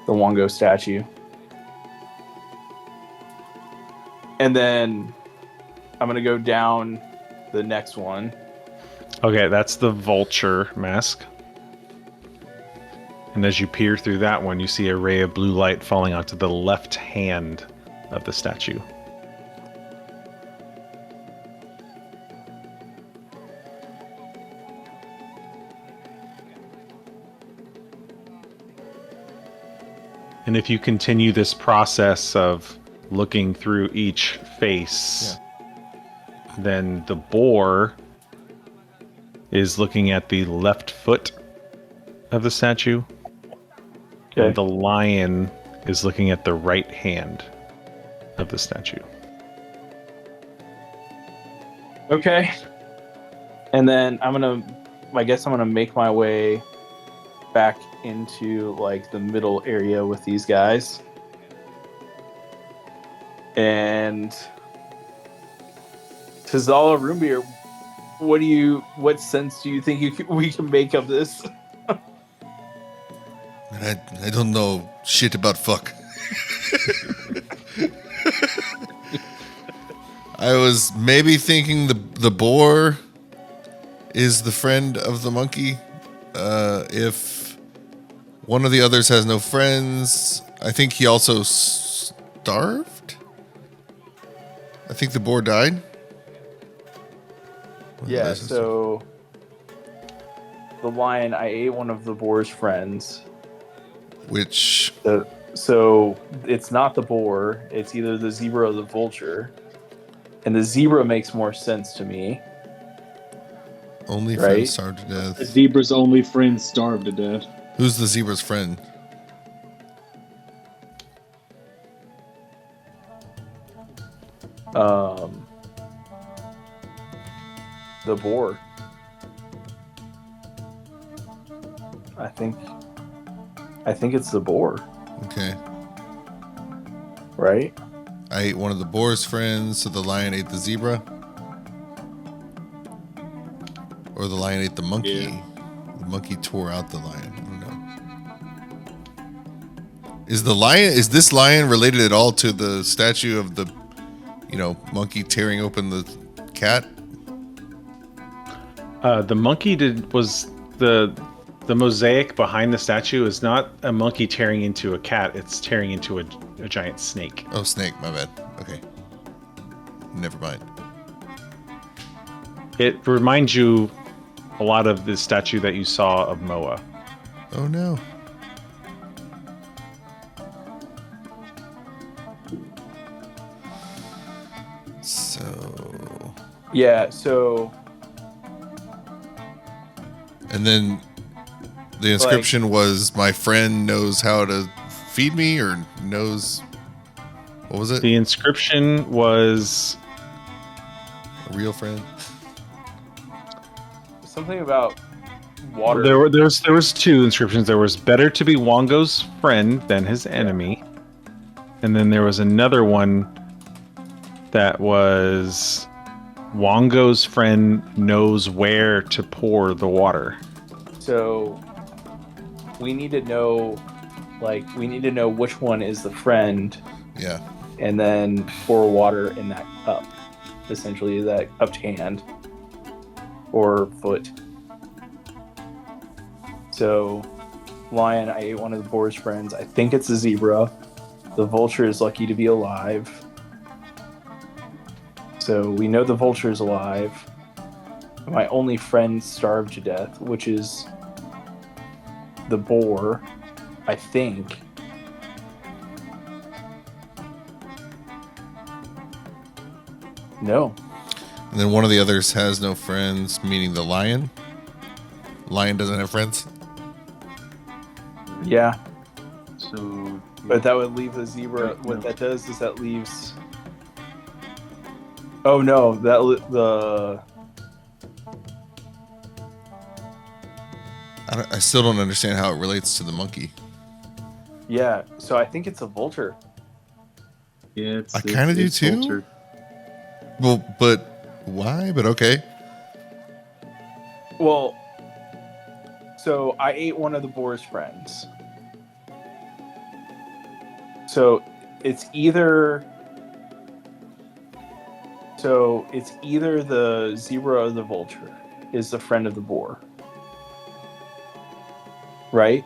the Wongo statue, and then I'm gonna go down the next one. Okay, that's the vulture mask. And as you peer through that one, you see a ray of blue light falling onto the left hand of the statue. And if you continue this process of looking through each face, then the boar is looking at the left foot of the statue. Okay. And the lion is looking at the right hand of the statue. Okay. And then I guess I'm gonna make my way back into like the middle area with these guys. And Tazala Roombir, what sense do you think we can make of this? I don't know shit about fuck. I was maybe thinking the boar is the friend of the monkey. If one of the others has no friends, I think he also starved. I think the boar died. Yeah, so the lion, I ate one of the boar's friends. Which So it's not the boar, it's either the zebra or the vulture. And the zebra makes more sense to me. only Right? friends starved to The death. zebra's only friend starved to death. Who's the zebra's friend? The boar. I think it's the boar, Okay. right? I ate one of the boar's friends, so the lion ate the zebra. Or the lion ate the monkey. Yeah. The monkey tore out the lion. I don't know. Is this lion related at all to the statue of the, monkey tearing open the cat? The monkey was the mosaic behind the statue is not a monkey tearing into a cat. It's tearing into a giant snake. Oh, snake. My bad. Okay. Never mind. It reminds you a lot of the statue that you saw of Moa. Oh no. So. Yeah, so And then the inscription was, "My friend knows how to feed me," or knows. What was it? The inscription was A real friend. something about water. there was 2 inscriptions. There was better to be Wongo's friend than his enemy. And then there was another one that was Wongo's friend knows where to pour the water. So we need to know which one is the friend, Yeah. and then pour water in that cup, essentially that cupped hand or foot. So lion, I ate one of the boar's friends. I think it's a zebra. The vulture is lucky to be alive. So we know the vulture is alive. My only friend starved to death, which is the boar, I think. No. And then one of the others has no friends, meaning the lion. Lion doesn't have friends. Yeah, So, but that would leave the zebra. Right, What no. that does is that leaves. Oh no, the I still don't understand how it relates to the monkey. yeah. So I think it's a vulture. yeah, it's I kinda do it's too. vulture. Well, but why? But okay. Well, so I ate one of the boar's friends. So it's either the zebra or the vulture is the friend of the boar. Right?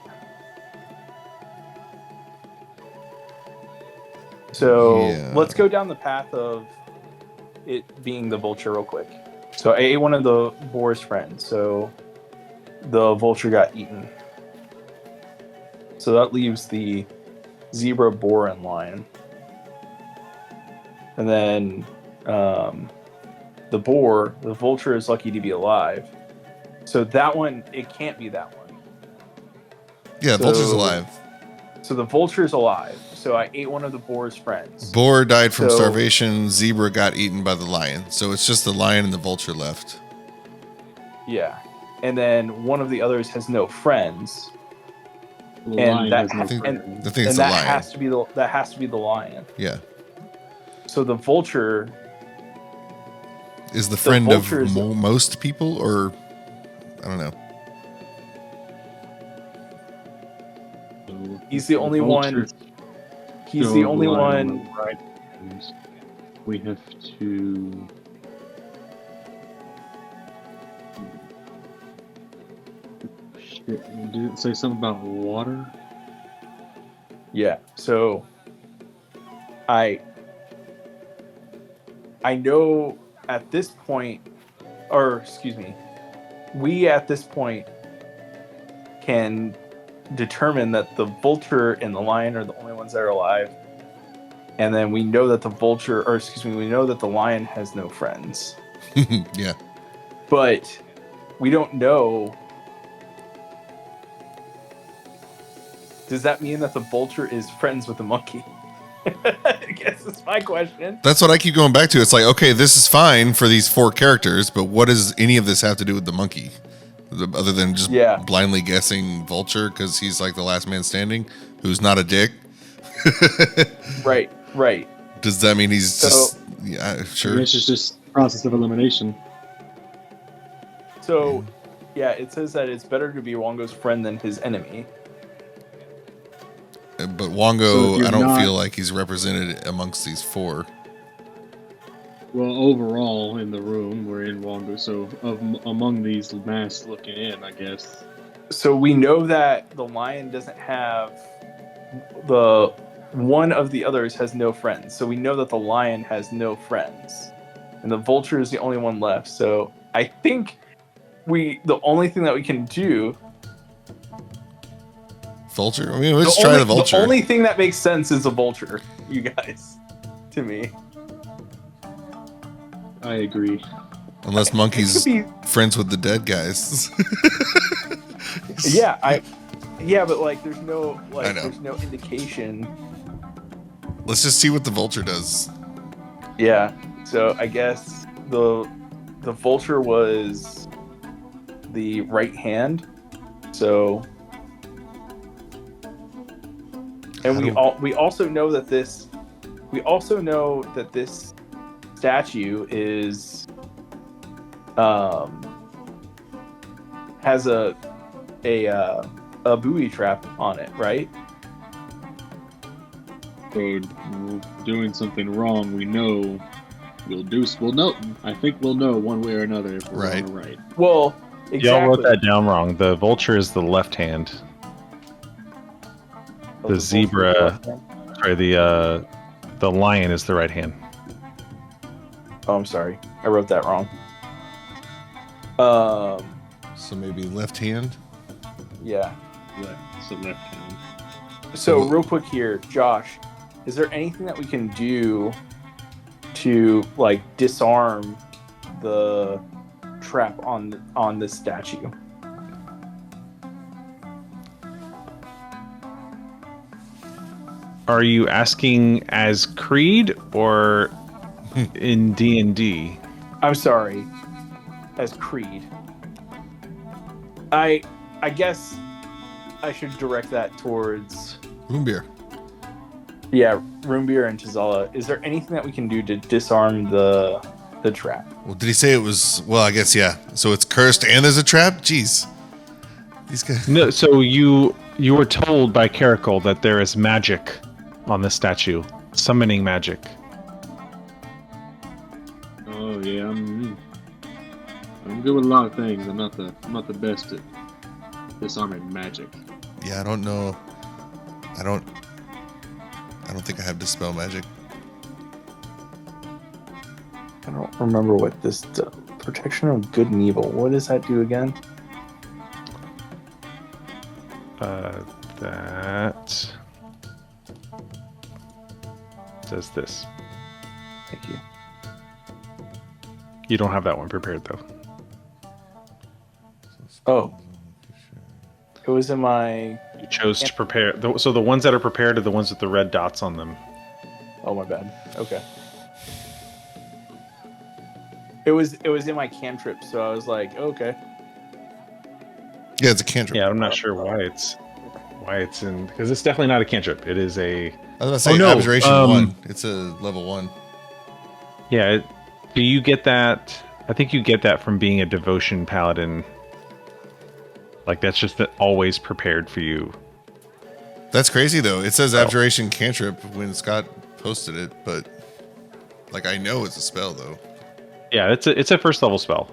So Yeah. let's go down the path of it being the vulture real quick. So I ate one of the boar's friends, so the vulture got eaten. So that leaves the zebra, boar, and lion. And then the vulture is lucky to be alive. So that one, it can't be that one. Yeah, So- vulture's alive. So the vulture is alive. So I ate one of the boar's friends. Boar died from So- starvation. Zebra got eaten by the lion. So it's just the lion and the vulture left. Yeah. And then one of the others has no friends. The And lion that- has no I think- friends. I think And it's the that lion. has to be the lion. Yeah. So the vulture Is the friend of vulture is- most people, or I don't know. So He's the only one- vulture he's still the only lion one. on the right. And we have to. Shit, did it say something about water? Yeah. So I know at this point, or excuse me, we at this point can determine that the vulture and the lion are the only ones that are alive. And then we know that we know that the lion has no friends. Yeah. But we don't know. Does that mean that the vulture is friends with the monkey? I guess that's my question. That's what I keep going back to. It's like, okay, this is fine for these 4 characters, but what does any of this have to do with the monkey? Other than just Yeah. blindly guessing vulture because he's like the last man standing, who's not a dick. Right. Does that mean he's So- just yeah, sure? This is just process of elimination. So, yeah, it says that it's better to be Wongo's friend than his enemy. But So Wongo, if you're I don't not- feel like he's represented amongst these 4. Well, overall in the room, we're in Wongo. So among these masks looking in, I guess. So we know that the lion doesn't have one of the others has no friends. So we know that the lion has no friends. And the vulture is the only one left. So I think the only thing that we can do Vulture? I mean, let's try the vulture. The only thing that makes sense is the vulture, you guys. To me. I agree. Unless It Monkey's could be friends with the dead guys. Yeah, but like there's no I know. there's no indication. Let's just see what the vulture does. Yeah. So I guess the vulture was the right hand. So and we also know that this statue is has a buoy trap on it, right? So doing something wrong, we know we'll know. I think we'll know one way or another if we're Right. on the right. Well, exactly. Y'all wrote that down wrong. The vulture is the left hand. Oh, The vulture zebra- is the left hand? Sorry, the lion is the right hand. Oh, I'm sorry. I wrote that wrong. So maybe left hand. Yeah. So left hand. So real quick here, Josh, is there anything that we can do to like disarm the trap on this statue? Are you asking as Creed or in D&D? I'm sorry, as Creed. I guess I should direct that towards Roombir. Roombir and Tazala. Is there anything that we can do to disarm the trap? Well, did he say it was? Well, I guess yeah. So it's cursed and there's a trap. Jeez, these guys. No, so you were told by Caracol that there is magic on the statue, summoning magic. Oh yeah, I'm good with a lot of things. I'm not the best at disarming magic. Yeah, I don't know. I don't think I have dispel magic. I don't remember what this does. Protection of good and evil. What does that do again? That does this. Thank you. You don't have that one prepared though. Oh. It was in my... You chose to prepare. So the ones that are prepared are the ones with the red dots on them. Oh, my bad. Okay. It was in my cantrip, so I was like, okay. Yeah, it's a cantrip. Yeah, I'm not sure why it's in, because it's definitely not a cantrip. It is a. I was about to say abjuration 1. It's a level 1. Yeah. Do you get that? I think you get that from being a devotion paladin. Like that's just always prepared for you. That's crazy though. It says abjuration cantrip when Scott posted it, but like I know it's a spell though. Yeah, it's a first level spell.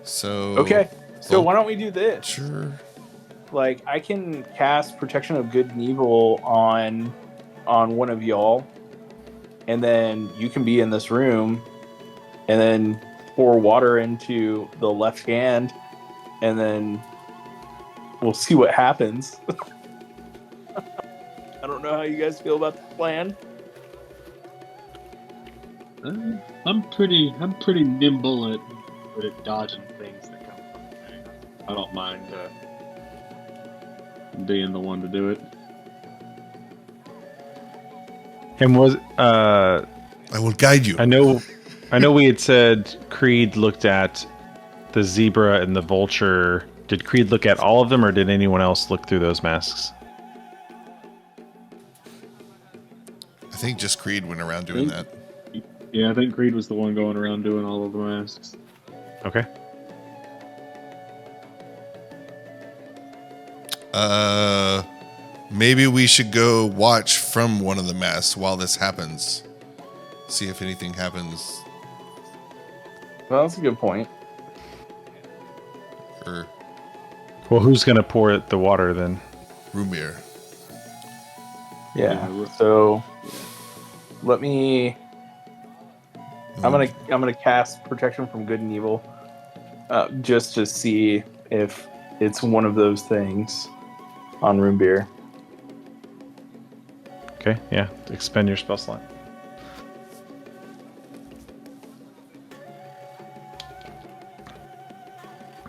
So Okay. So why don't we do this? Sure. Like I can cast Protection of Good and Evil on one of y'all, and then you can be in this room, and then pour water into the left hand, and then we'll see what happens. I don't know how you guys feel about the plan. I'm pretty nimble at dodging things that come from me. I don't mind being the one to do it. And was I will guide you. I know we had said Creed looked at the zebra and the vulture. Did Creed look at all of them, or did anyone else look through those masks? I think just Creed went around doing that. Yeah, I think Creed was the one going around doing all of the masks. Okay. Maybe we should go watch from one of the masks while this happens. See if anything happens. Well, that's a good point. Or Well, who's gonna pour the water then? Roombir. Yeah. So let me. I'm gonna cast Protection from Good and Evil, just to see if it's one of those things on Roombir. Okay, yeah. Expend your spell slot.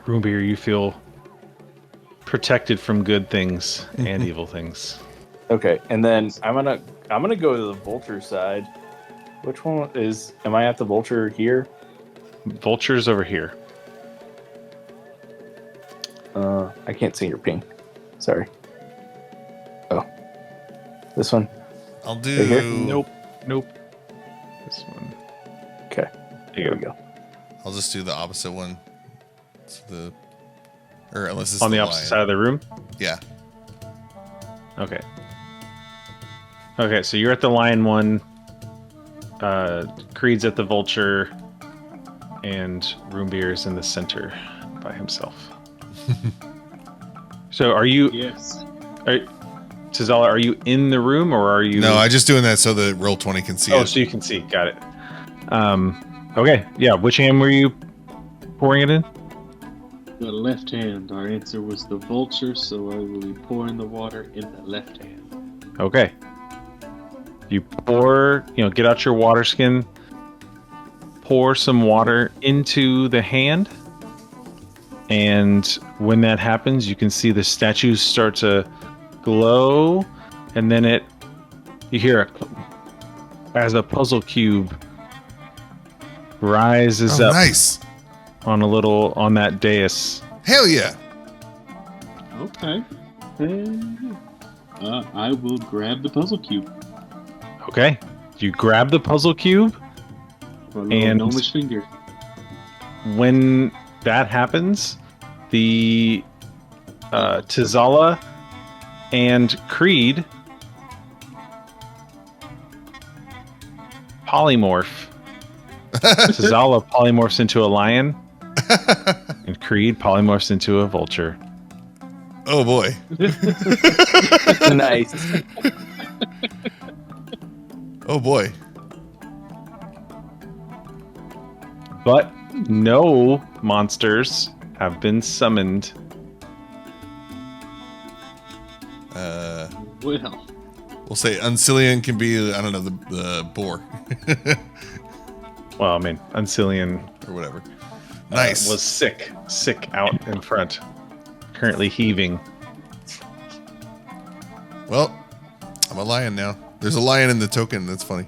Roombir, you feel protected from good things and evil things. Okay, and then I'm gonna go to the vulture side. Which one is? Am I at the vulture here? Vulture's over here. I can't see your ping. Sorry. Oh, this one. I'll do. Right here? Nope. This one. Okay, There here you we go. go. I'll just do the opposite one. So or unless it's On the lion. opposite side of the room? Yeah. Okay. Okay, so you're at the lion one. Creed's at the vulture. And Roombir's in the center by himself. So are you... Yes. Tazala, are you in the room or are you... No, I'm just doing that so that Roll20 can see Oh, it. so you can see. Got it. Okay, yeah. Which hand were you pouring it in? The left hand. Our answer was the vulture, so I will be pouring the water in the left hand. Okay. You pour, get out your water skin, pour some water into the hand, and when that happens, you can see the statues start to glow, and then you hear as a puzzle cube rises up Nice. on that dais. Hell yeah. Okay. Then I will grab the puzzle cube. Okay. You grab the puzzle cube, For a little and gnomish finger. when that happens, the Tizala and Creed polymorph. Tizala polymorphs into a lion, and Creed polymorphs into a vulture. Oh boy. Nice. Oh boy. But no monsters have been summoned. Well, We'll say Uncillion can be, I don't know, the boar. Well, I mean, Uncillion or whatever. Nice. was sick out in front, currently heaving. Well, I'm a lion now. There's a lion in the token. That's funny.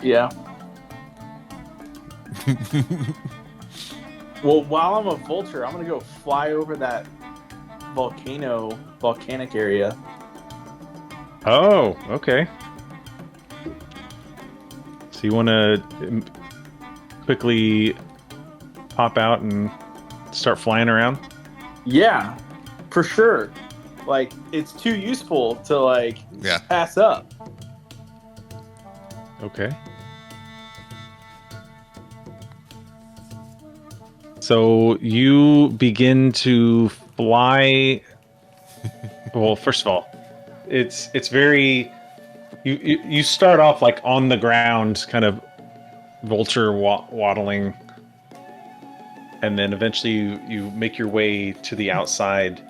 Yeah. Well, while I'm a vulture, I'm gonna go fly over that volcanic area. Oh, okay. So you want to quickly pop out and start flying around? Yeah, for sure. Like, it's too useful to Yeah. pass up. Okay. So you begin to fly. Well, first of all, it's very. You start off like on the ground, kind of vulture waddling, and then eventually you make your way to the outside,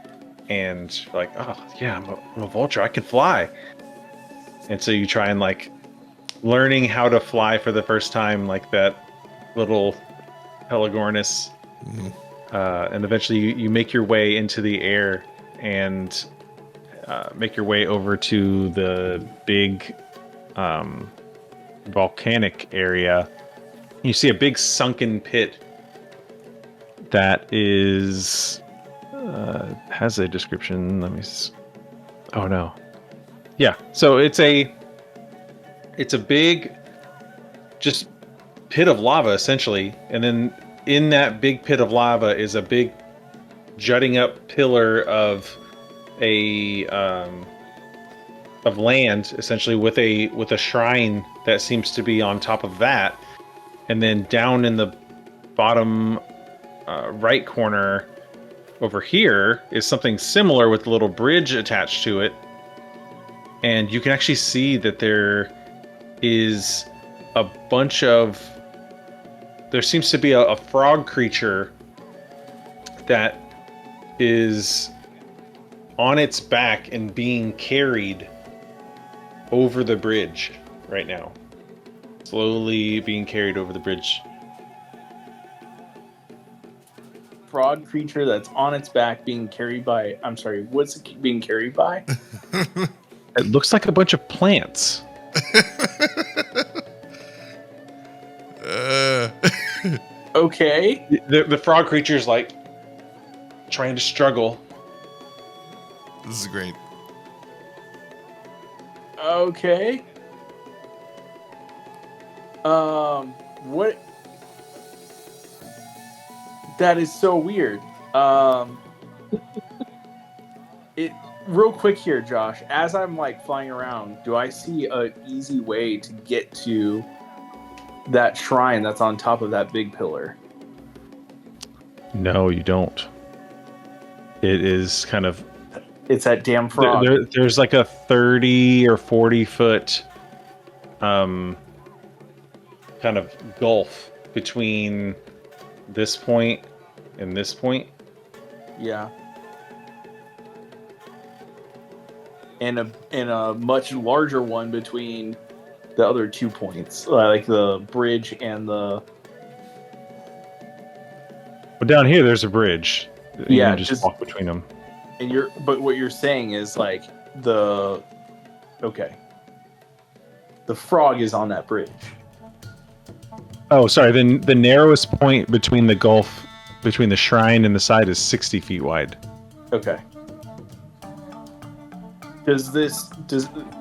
and like, oh yeah, I'm a vulture, I can fly. And so you try and learning how to fly for the first time, like that little Pelagornis. And eventually you make your way into the air and make your way over to the big volcanic area. You see a big sunken pit that is has a description. Oh no. Yeah, so it's a big just pit of lava essentially, and then in that big pit of lava is a big jutting up pillar of land, essentially, with a shrine that seems to be on top of that. And then down in the bottom right corner over here is something similar with a little bridge attached to it. And you can actually see that there is a bunch of... There seems to be a frog creature that is on its back and being carried over the bridge right now. Slowly being carried over the bridge. Frog creature that's on its back being carried by... I'm sorry, what's it being carried by? It looks like a bunch of plants. Okay. The frog creature's trying to struggle. This is great. Okay. What? That is so weird. It real quick here, Josh. As I'm flying around, do I see an easy way to get to that shrine that's on top of that big pillar? No, you don't. It is kind of... It's that damn frog. There's like a 30 or 40 foot kind of gulf between this point and this point. Yeah. And a much larger one between the other 2 points, like the bridge and the. But down here, there's a bridge. You Yeah, can just walk between them. And but what you're saying is like okay. The frog is on that bridge. Oh, sorry. Then the narrowest point between the gulf between the shrine and the side is 60 feet wide. Okay.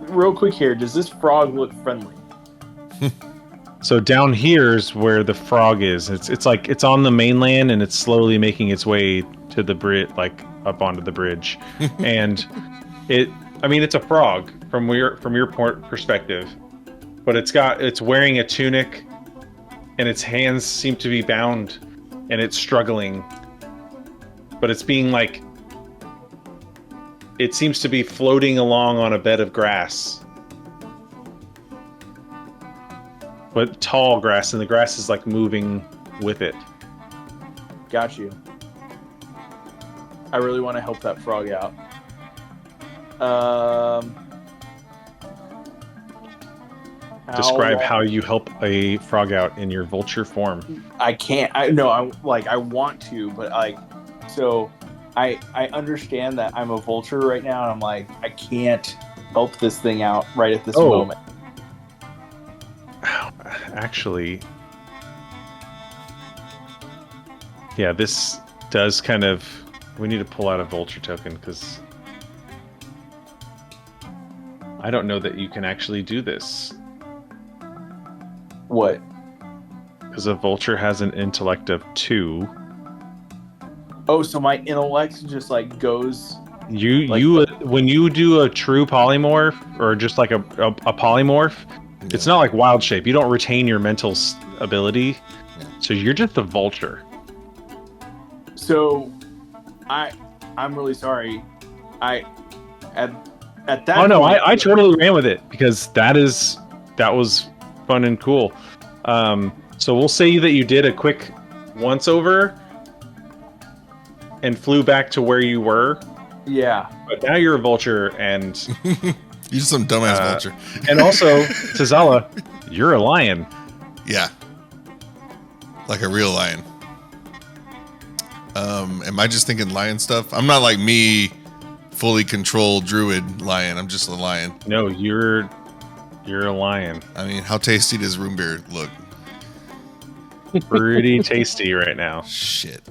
Real quick here, does this frog look friendly? So down here's where the frog is. It's like it's on the mainland and it's slowly making its way to the bridge, like up onto the bridge. And it's a frog from your perspective, but it's wearing a tunic and its hands seem to be bound and it's struggling. But it's being like, it seems to be floating along on a bed of grass. But tall grass, and the grass is like moving with it. Got you. I really want to help that frog out. Describe how you help a frog out in your vulture form. I can't. I want to, but so I understand that I'm a vulture right now, and I'm like, I can't help this thing out right at this moment. Actually, yeah, this does kind of. We need to pull out a vulture token because I don't know that you can actually do this. What? Because a vulture has an intellect of 2. Oh, so my intellect just like goes. When you do a true polymorph or just like a polymorph, it's not like wild shape. You don't retain your mental ability, so you're just a vulture. So, I'm really sorry. At that. Oh no, I totally ran with it because that was fun and cool. So we'll say that you did a quick once over and flew back to where you were. Yeah. But now you're a vulture and you're some dumbass vulture. And also, Tazala, you're a lion. Yeah. Like a real lion. Am I just thinking lion stuff? I'm not like me, fully controlled druid lion. I'm just a lion. No, you're a lion. I mean, how tasty does Roombir look? Pretty tasty right now. Shit.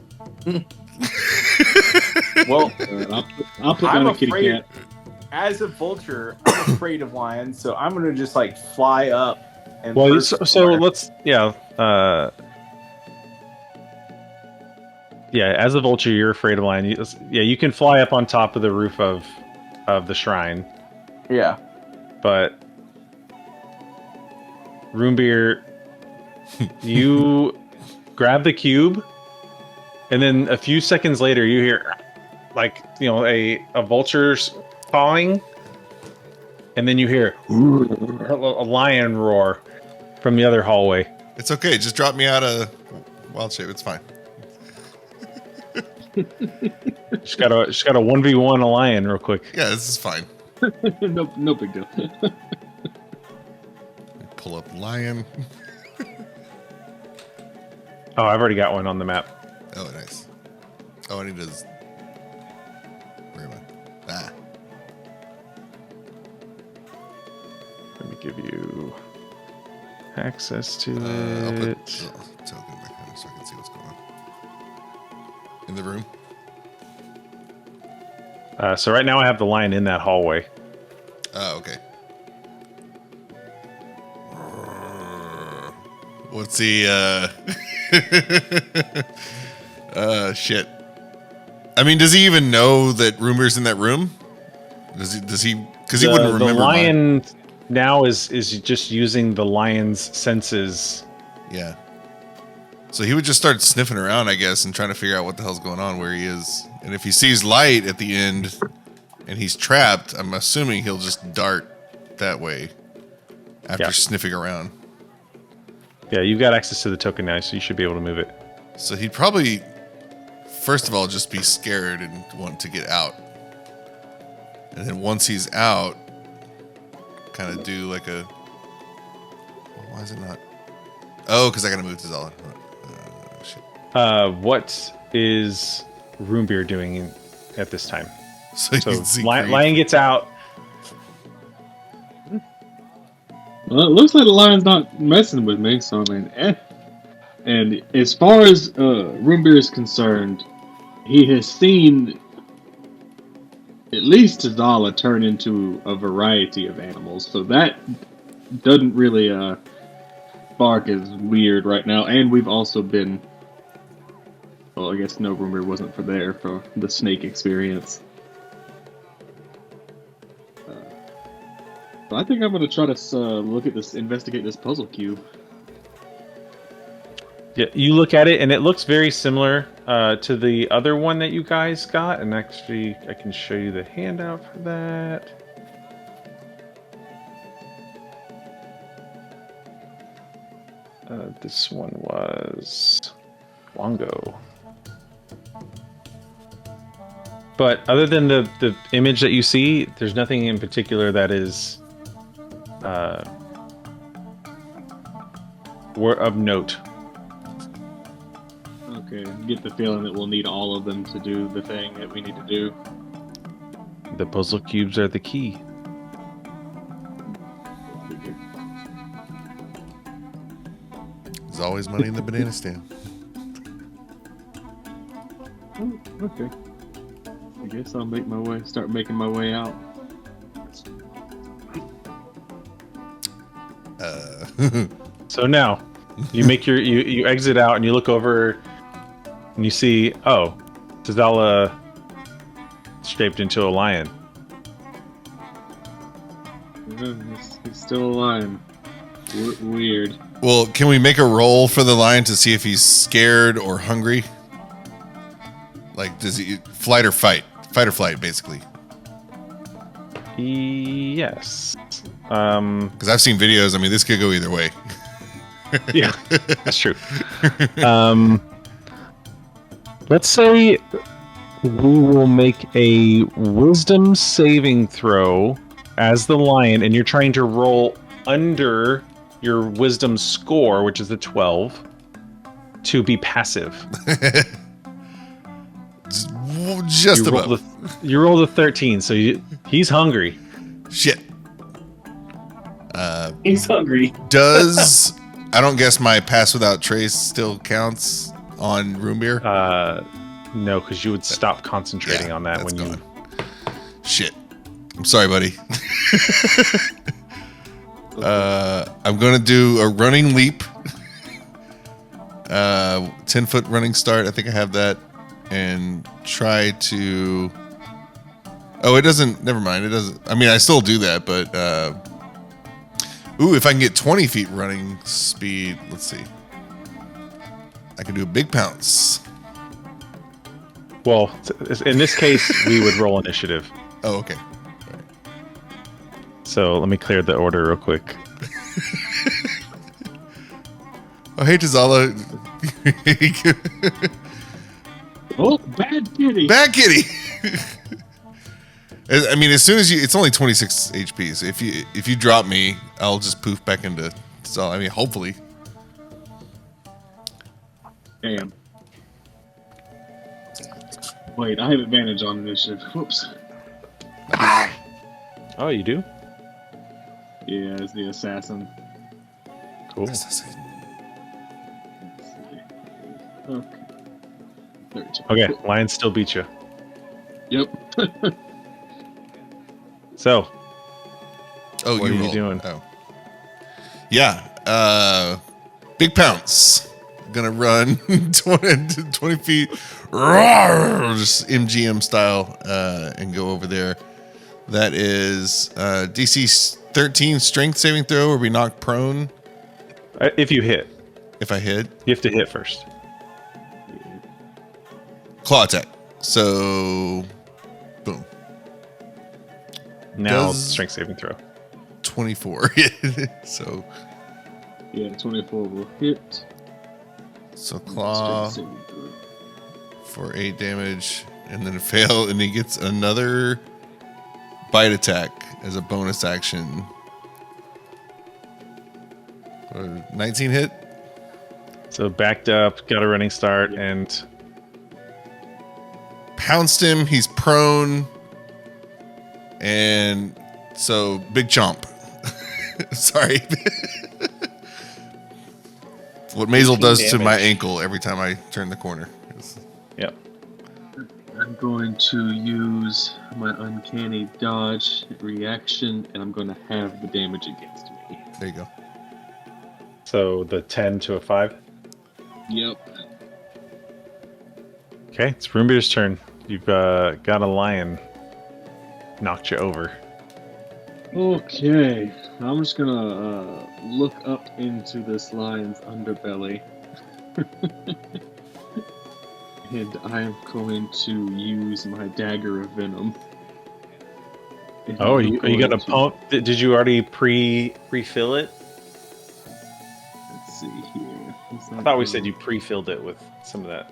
Well, I'll put down a kitty cat. As a vulture, I'm afraid of lions, so I'm gonna just like fly up. And let's as a vulture, you're afraid of lions. You can fly up on top of the roof of the shrine. Yeah, but Roombir, you grab the cube, and then a few seconds later, you hear a vulture's pawing, and then you hear a lion roar from the other hallway. It's okay. Just drop me out of wild shape. It's fine. Just gotta 1v1 a lion real quick. Yeah, this is fine. No big deal. Pull up lion. Oh, I've already got one on the map. Oh, nice. Oh, I need to. Where am I? Ah. Let me give you access to I'll put it. the token back on so I can see what's going on. In the room? So right now I have the lion in that hallway. Oh, okay. What's the shit. I mean, does he even know that Roombir's in that room? Does he because he wouldn't remember. The lion now is just using the lion's senses. Yeah. So he would just start sniffing around, I guess, and trying to figure out what the hell's going on, where he is. And if he sees light at the end and he's trapped, I'm assuming he'll just dart that way after sniffing around. Yeah, you've got access to the token now, so you should be able to move it. So he'd probably, first of all, just be scared and want to get out. And then once he's out, kind of do like a... Why is it not? Oh, because I got to move to Zala. Shit. What is Roombir doing at this time? So you can see Lion gets out. Well, it looks like the lion's not messing with me, so I mean, And as far as Roombir is concerned, he has seen at least Tazala turn into a variety of animals, so that doesn't really spark as weird right now. And we've also been, well, I guess no, Roombir wasn't for the snake experience. So I think I'm gonna try to investigate this puzzle cube. Yeah, you look at it, and it looks very similar to the other one that you guys got. And actually, I can show you the handout for that. This one was Wongo. But other than the image that you see, there's nothing in particular that is of note. Okay, get the feeling that we'll need all of them to do the thing that we need to do. The puzzle cubes are the key. There's always money in the banana stand. Oh, okay. I guess I'll start making my way out. So now, you make you exit out and you look over, and you see, oh, Tazala shaped into a lion. He's still a lion. Weird. Well, can we make a roll for the lion to see if he's scared or hungry? Like, does he flight or fight? Fight or flight, basically. Yes. Because I've seen videos. I mean, this could go either way. Yeah, that's true. Let's say we will make a wisdom saving throw as the lion, and you're trying to roll under your wisdom score, which is the 12, to be passive. Just you about. You roll the 13, so he's hungry. Shit. He's hungry. Does I don't guess my pass without trace still counts on Roombir? No, because you would stop concentrating on that when gone. Shit. I'm sorry, buddy. I'm gonna do a running leap. 10-foot running start. I think I have that, and try to. Oh, it doesn't. Never mind. It doesn't. I mean, I still do that, but. Ooh, if I can get 20 feet running speed, let's see. I can do a big pounce. Well, in this case, we would roll initiative. Oh, okay. All right. So let me clear the order real quick. Oh, hey, Tazala. Oh, bad kitty. Bad kitty. I mean, as soon as it's only 26 HP. So if you drop me, I'll just poof back into Tazala. I mean, hopefully. Damn. Wait, I have advantage on initiative. Whoops. Oh, you do? Yeah, as the assassin. Cool. Okay. 32. Okay, lion still beat you. Yep. So, Oh, what are you rolled. doing? Oh. Yeah. Big pounce. Gonna run 20 feet. Roar, just MGM style, and go over there. That is DC 13 strength saving throw or be knocked prone. If you hit. If I hit. You have to hit first. Claw attack. So, boom. Now, Does- strength saving throw. 24. So, Yeah, 24 will hit. So claw Straight saving throw. for 8 damage, and then fail, and he gets another bite attack as a bonus action. 19 hit. So backed up, got a running start, and Pounced him. He's prone, and so big chomp. Sorry. What Maisel 18 does to my damage. ankle every time I turn the corner. yep. I'm going to use my uncanny dodge reaction, and I'm going to have the damage against me. There you go. So the 10 to a 5. Yep. Okay, it's Roombir's turn. You've got a lion knocked you over. Okay, I'm just gonna look up into this lion's underbelly. And I'm going to use my dagger of venom. And Oh, I'm you going got a to- pump? Did you already pre-fill it? Let's see here. I thought we said you pre-filled it with some of that.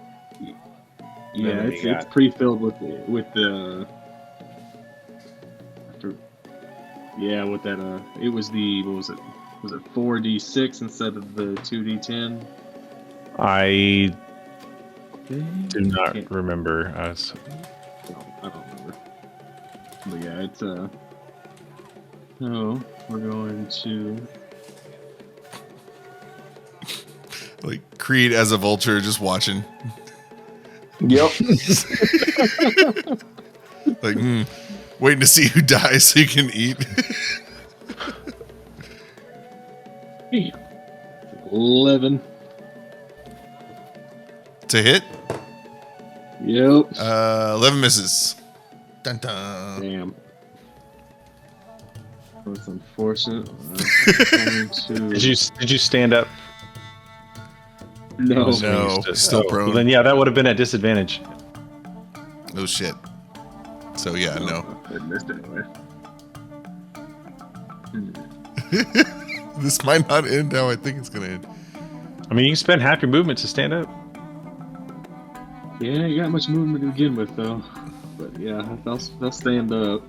Yeah, venom it's you got. pre-filled with the. Yeah, with that. It was the what was it? Was it 4d6 instead of the 2d10? I do not Can't- remember. I don't remember. But yeah, it's So we're going to. Like Creed as a vulture, just watching. Yep. Like, waiting to see who dies so you can eat. 11. To hit. Yep. 11 misses. Dun dun. Damn. That's unfortunate. I'm going Did to... you stand up? No. No, still prone. Well, then yeah, that would have been at disadvantage. Oh shit. So yeah, no. I missed anyway. This might not end how I think it's gonna end. I mean, you can spend half your movement to stand up. Yeah, you got much movement to begin with, though. But yeah, I'll stand up.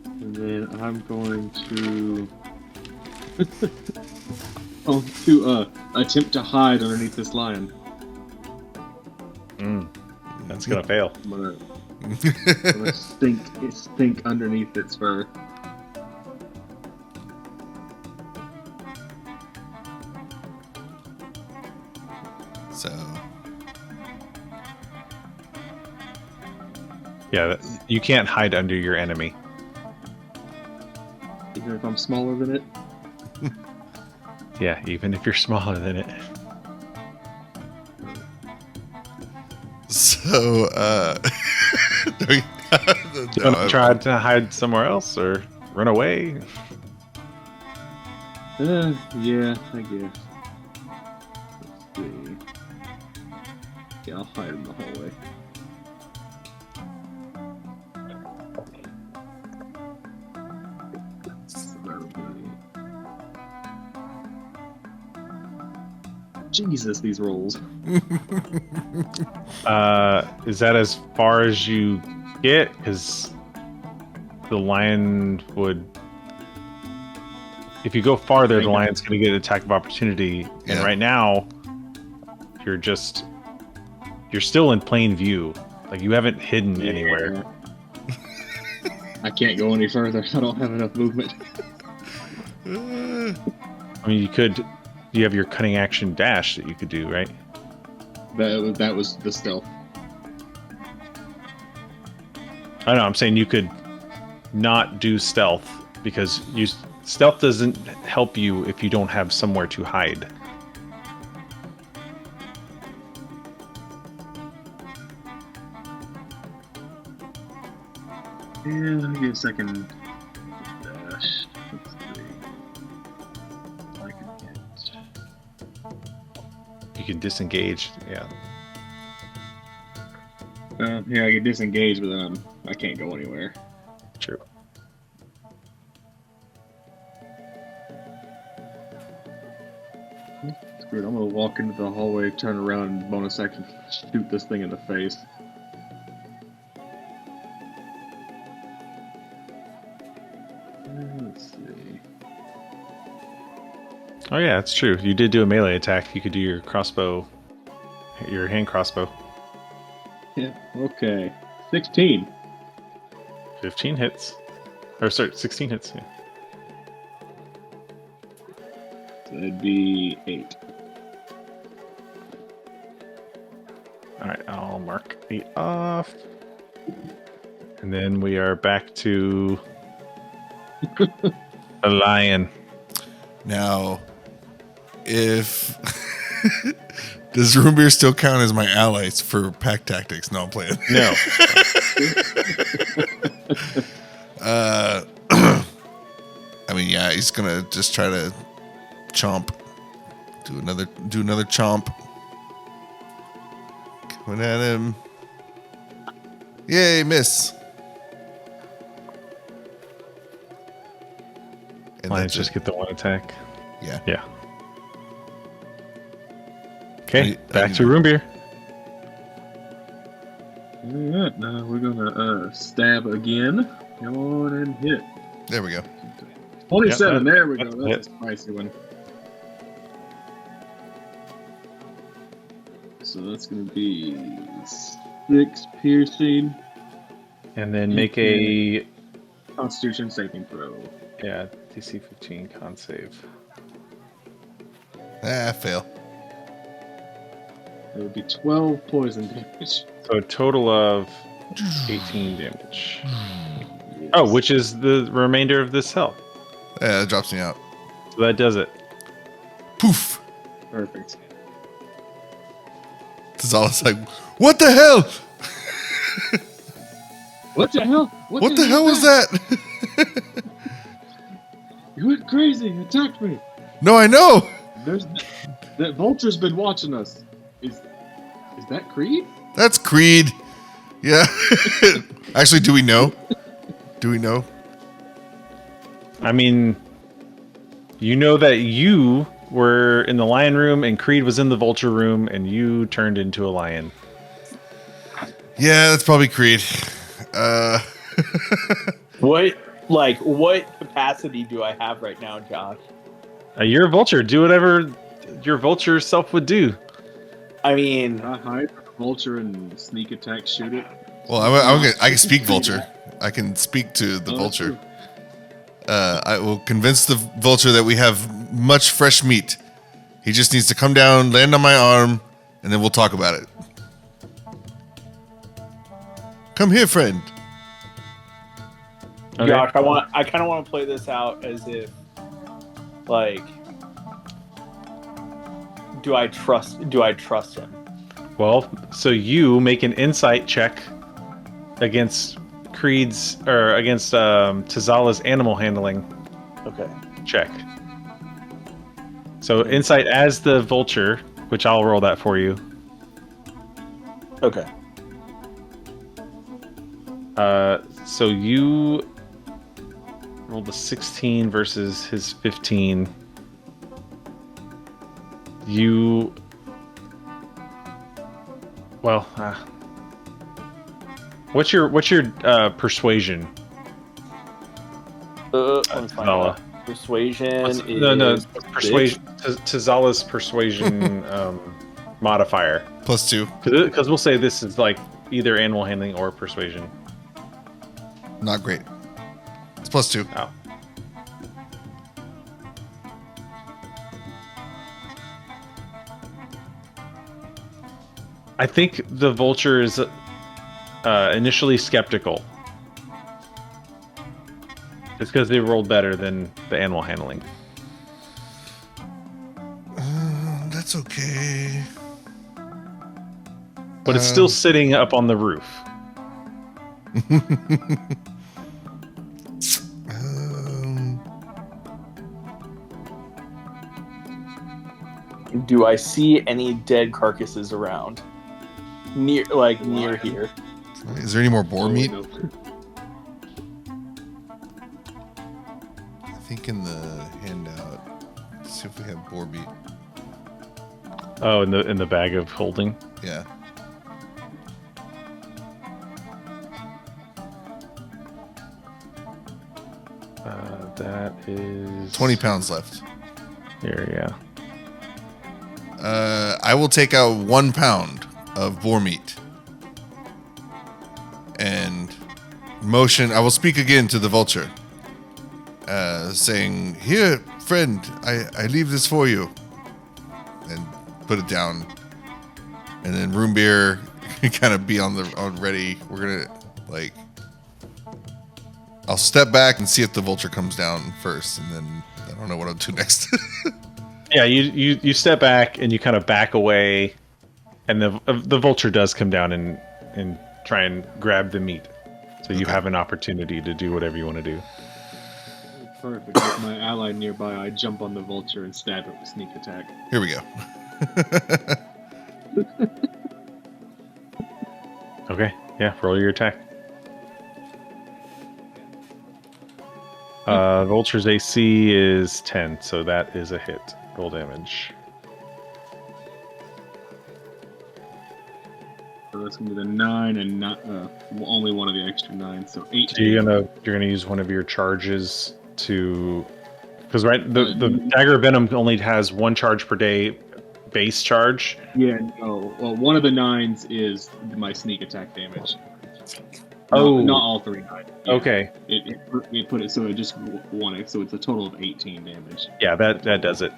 And then I'm going to... attempt to hide underneath this lion. That's gonna fail. I'm gonna stink underneath its fur. So Yeah, you can't hide under your enemy. Even if I'm smaller than it. Yeah, even if you're smaller than it. so You want to try to hide somewhere else or run away? Yeah, I guess. Let's see. Yeah, I'll hide in the hallway. So that'll be- Jesus, these rolls. Is that as far as you get? Because the lion would... If you go farther, the lion's going to get an attack of opportunity. And Yeah. right now, you're still in plain view. Like, you haven't hidden anywhere. I can't go any further. I don't have enough movement. I mean, you have your cunning action dash that you could do, right? That was the stealth. I know, I'm saying you could not do stealth because stealth doesn't help you if you don't have somewhere to hide. Yeah, give me a second. Dash. Let's see. I can get. You can disengage, yeah. Yeah, I get disengaged, but then I can't go anywhere. True. Screw it, I'm gonna walk into the hallway, turn around, and bonus action shoot this thing in the face. Let's see. Oh yeah, it's true. You did do a melee attack. You could do your crossbow, your hand crossbow. Yeah, okay. 16. 15 hits. Or sorry, 16 hits. Yeah. So that'd be 8. All right, I'll mark 8 off. And then we are back to a lion. Now, if does Roombir still count as my allies for pack tactics? No, I'm playing. No. I mean, yeah, he's gonna just try to chomp. Do another chomp. Coming at him. Yay, miss. And Lions that's just it. get the one attack. Yeah. Yeah. Okay, I back need to more. Roombir. Alright, now we're gonna stab again. Come on and hit. There we go. 27, Yeah, there we go. that's a That's a spicy one. So that's gonna be 6 piercing. And then make a Constitution saving throw. DC 15 con save. Fail. That would be 12 poison damage. So a total of 18 damage. Oh, which is the remainder of this health. Yeah, that drops me out. So that does it. Poof. Perfect. Tazala's like, what the hell? What the hell? What the hell was that? You went crazy. Attacked me. No, I know. There's that vulture's been watching us. Is that Creed? That's Creed. Yeah. Actually, do we know? Do we know? I mean, you know that you were in the lion room and Creed was in the vulture room and you turned into a lion. Yeah, that's probably Creed. What capacity do I have right now, Josh? You're a vulture. Do whatever your vulture self would do. I mean, I hide from the vulture and sneak attack, shoot it. Well, I can speak vulture. I can speak to the vulture. I will convince the vulture that we have much fresh meat. He just needs to come down, land on my arm, and then we'll talk about it. Come here, friend. Okay. Josh, I kind of want to play this out as if, like, do I trust him? Well, so you make an insight check against Creed's or against Tazala's animal handling Okay. check. So insight as the vulture, which I'll roll that for you. Okay. So you rolled a 16 versus his 15. What's your persuasion? Let me find Tazala. out. Persuasion is No, persuasion. Tazala's persuasion modifier. +2. Because we'll say this is like either animal handling or persuasion. Not great. It's +2. Oh. I think the vulture is initially skeptical. It's because they rolled better than the animal handling. That's okay. But it's still sitting up on the roof. Do I see any dead carcasses around? Near here. Is there any more boar meat? No. I think in the handout. Let's see if we have boar meat. Oh, in the bag of holding. Yeah. That is 20 pounds left. Here, yeah. I will take out 1 pound of boar meat. And motion, I will speak again to the vulture. Saying, "Here, friend, I leave this for you." And put it down. And then Roombir can kind of be on ready. We're gonna like I'll step back and see if the vulture comes down first, and then I don't know what I'll do next. Yeah, you step back and you kind of back away, and the vulture does come down and try and grab the meat. So you have an opportunity to do whatever you want to do. Perfect. With my ally nearby, I jump on the vulture and stab it with sneak attack. Here we go. Okay, yeah, roll your attack. Vulture's AC is 10, so that is a hit. Roll damage. So that's gonna be the 9 and not only one of the extra 9, so 8. So you're gonna use one of your charges to, because the dagger of venom only has 1 charge per day, base charge. Yeah, no. Well, one of the 9s is my sneak attack damage. Oh, not all 3 9s. Yeah. Okay. It put it so it just 1, so it's a total of 18 damage. Yeah, that does it.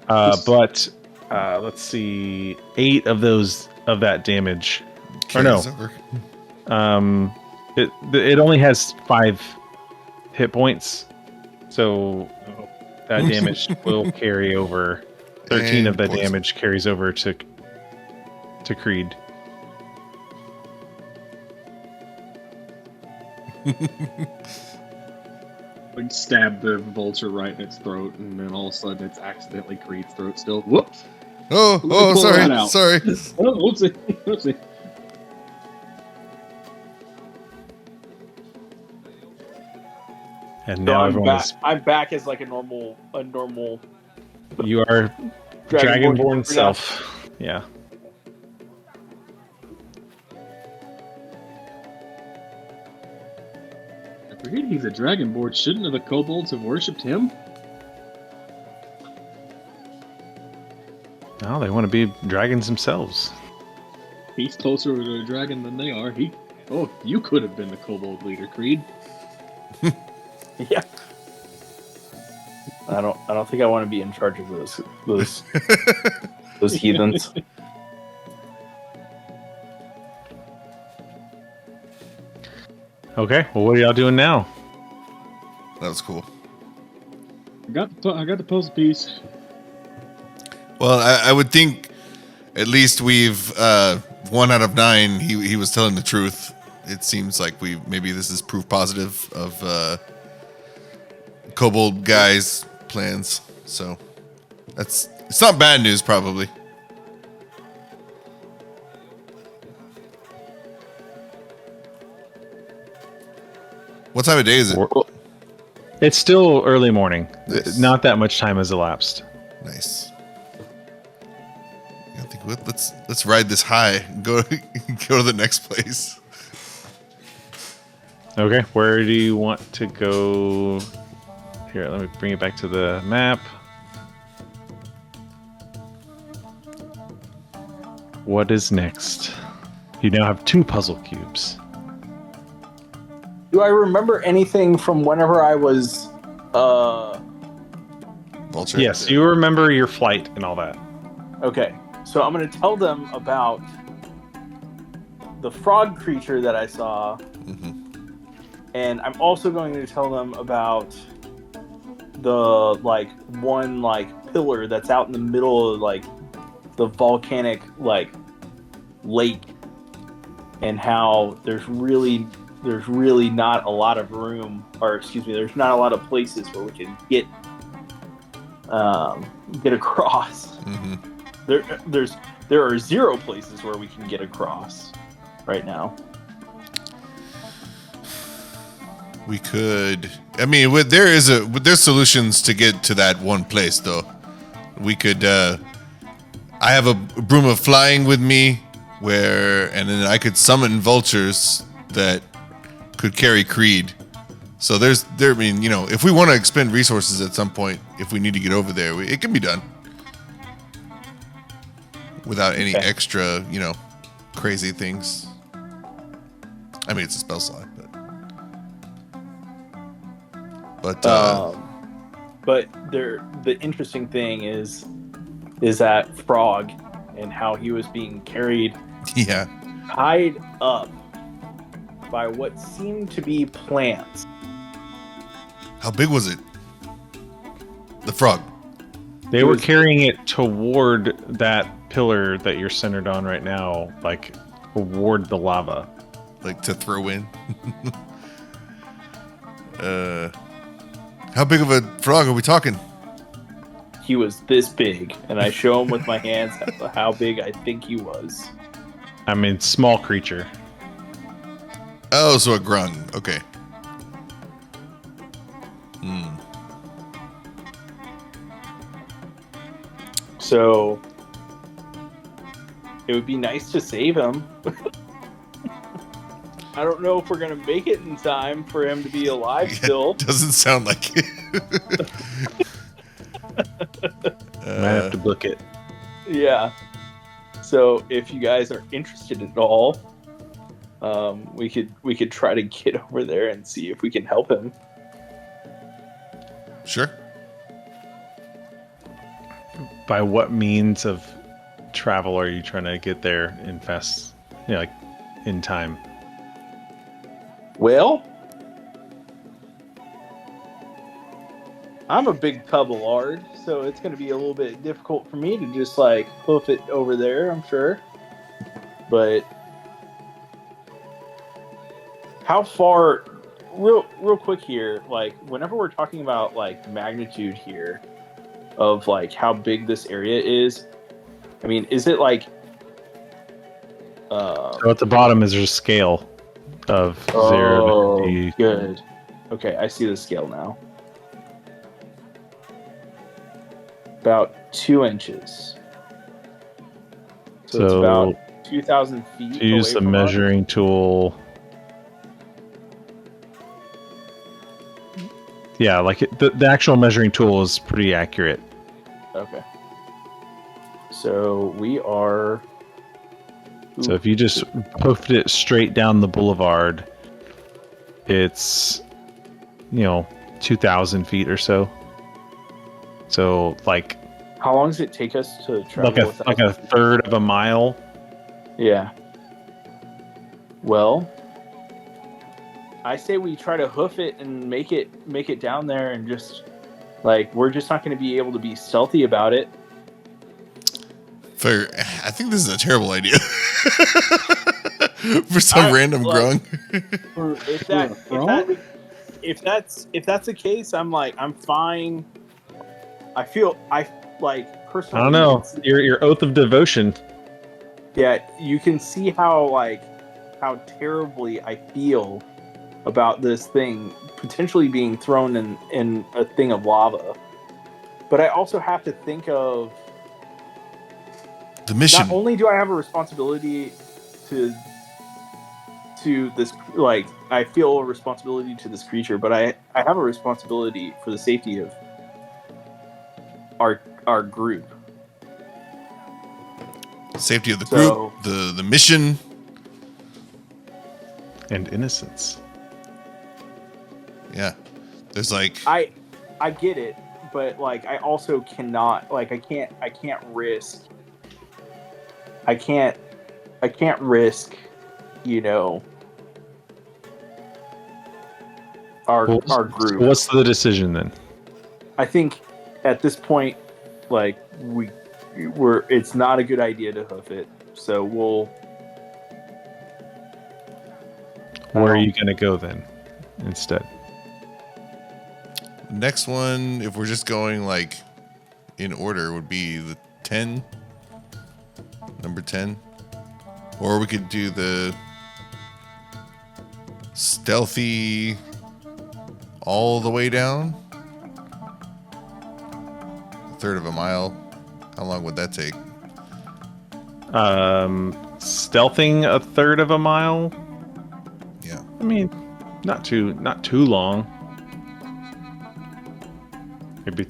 But let's see, 8 of that damage. Carries Or over. no, it only has 5 hit points, so that damage will carry over. 13 And of that poison. damage carries over to Creed. Like stab the vulture right in its throat, and then all of a sudden it's accidentally Creed's throat still. Whoops! Oh, Let me pull that sorry, out. sorry. Oh, whoopsie, whoopsie. And So now I'm everyone back. is. I'm back as like a normal. You are Dragonborn self. Yeah. I forget he's a dragonborn. Shouldn't the kobolds have worshipped him? No, they want to be dragons themselves. He's closer to a dragon than they are. You could have been the kobold leader, Creed. Yeah. I don't think I want to be in charge of those heathens. Okay, well, what are y'all doing now? That was cool. I got the puzzle piece. Well, I would think at least we've 1 out of 9. He was telling the truth. It seems like maybe this is proof positive of kobold guys' plans. So it's not bad news, probably. What time of day is it? It's still early morning. Nice. Not that much time has elapsed. Nice. I think let's ride this high and go to the next place. Okay, where do you want to go? Here, let me bring it back to the map. What is next? You now have 2 puzzle cubes. Do I remember anything from whenever I was? Vulture. Yes, you remember your flight and all that. Okay, so I'm going to tell them about the frog creature that I saw, and I'm also going to tell them about the one pillar that's out in the middle of the volcanic lake, and how there's really not a lot of room, or excuse me, there's not a lot of places where we can get across. There are 0 places where we can get across right now. We could. I mean, there's solutions to get to that one place, though. we could. I have a broom of flying with me, and then I could summon vultures that could carry Creed. So I mean, if we want to expend resources at some point, if we need to get over there, it can be done without any extra, crazy things. I mean, it's a spell slot, but the interesting thing is that frog and how he was being carried, yeah, tied up by what seemed to be plants. How big was it? The frog. They were carrying it toward that pillar that you're centered on right now, like toward the lava. Like to throw in. How big of a frog are we talking? He was this big, and I show him with my hands how big I think he was. I mean, small creature. Oh, so a grung. Okay. So it would be nice to save him. I don't know if we're gonna make it in time for him to be alive still. Doesn't sound like it. Might have to book it. Yeah. So if you guys are interested at all, we could try to get over there and see if we can help him. Sure. By what means of travel are you trying to get there in time? Well, I'm a big kobold, so it's going to be a little bit difficult for me to just hoof it over there, I'm sure. But how far, real quick here, whenever we're talking about magnitude here of how big this area is, I mean, is it So at the bottom is your scale of 0 to 50. Good. Okay, I see the scale now. About 2 inches. So it's about 2,000 feet. Use the measuring tool. Yeah, the actual measuring tool is pretty accurate. Okay. So we are. So if you just hoofed it straight down the boulevard, it's 2,000 feet or so. So how long does it take us to travel? like a third of a mile. Yeah. Well, I say we try to hoof it and make it down there, and just we're just not going to be able to be stealthy about it. I think this is a terrible idea. For some random grung. If that's the case, I'm fine. I personally. I don't know. Your oath of devotion. Yeah, you can see how terribly I feel about this thing potentially being thrown in a thing of lava. But I also have to think of the mission. Not only do I have a responsibility to this, I feel a responsibility to this creature, but I have a responsibility for the safety of our group. Safety of the group, the mission, and innocence. Yeah, there's I get it, but I also cannot I can't risk our group. So what's the decision then? I think at this point, it's not a good idea to hoof it. So we'll. Where are you gonna go then, instead? Next one, if we're just going in order, would be the 10. Number 10. Or we could do the stealthy all the way down. A third of a mile. How long would that take? Stealthing a third of a mile. Yeah. I mean, not too long. Maybe.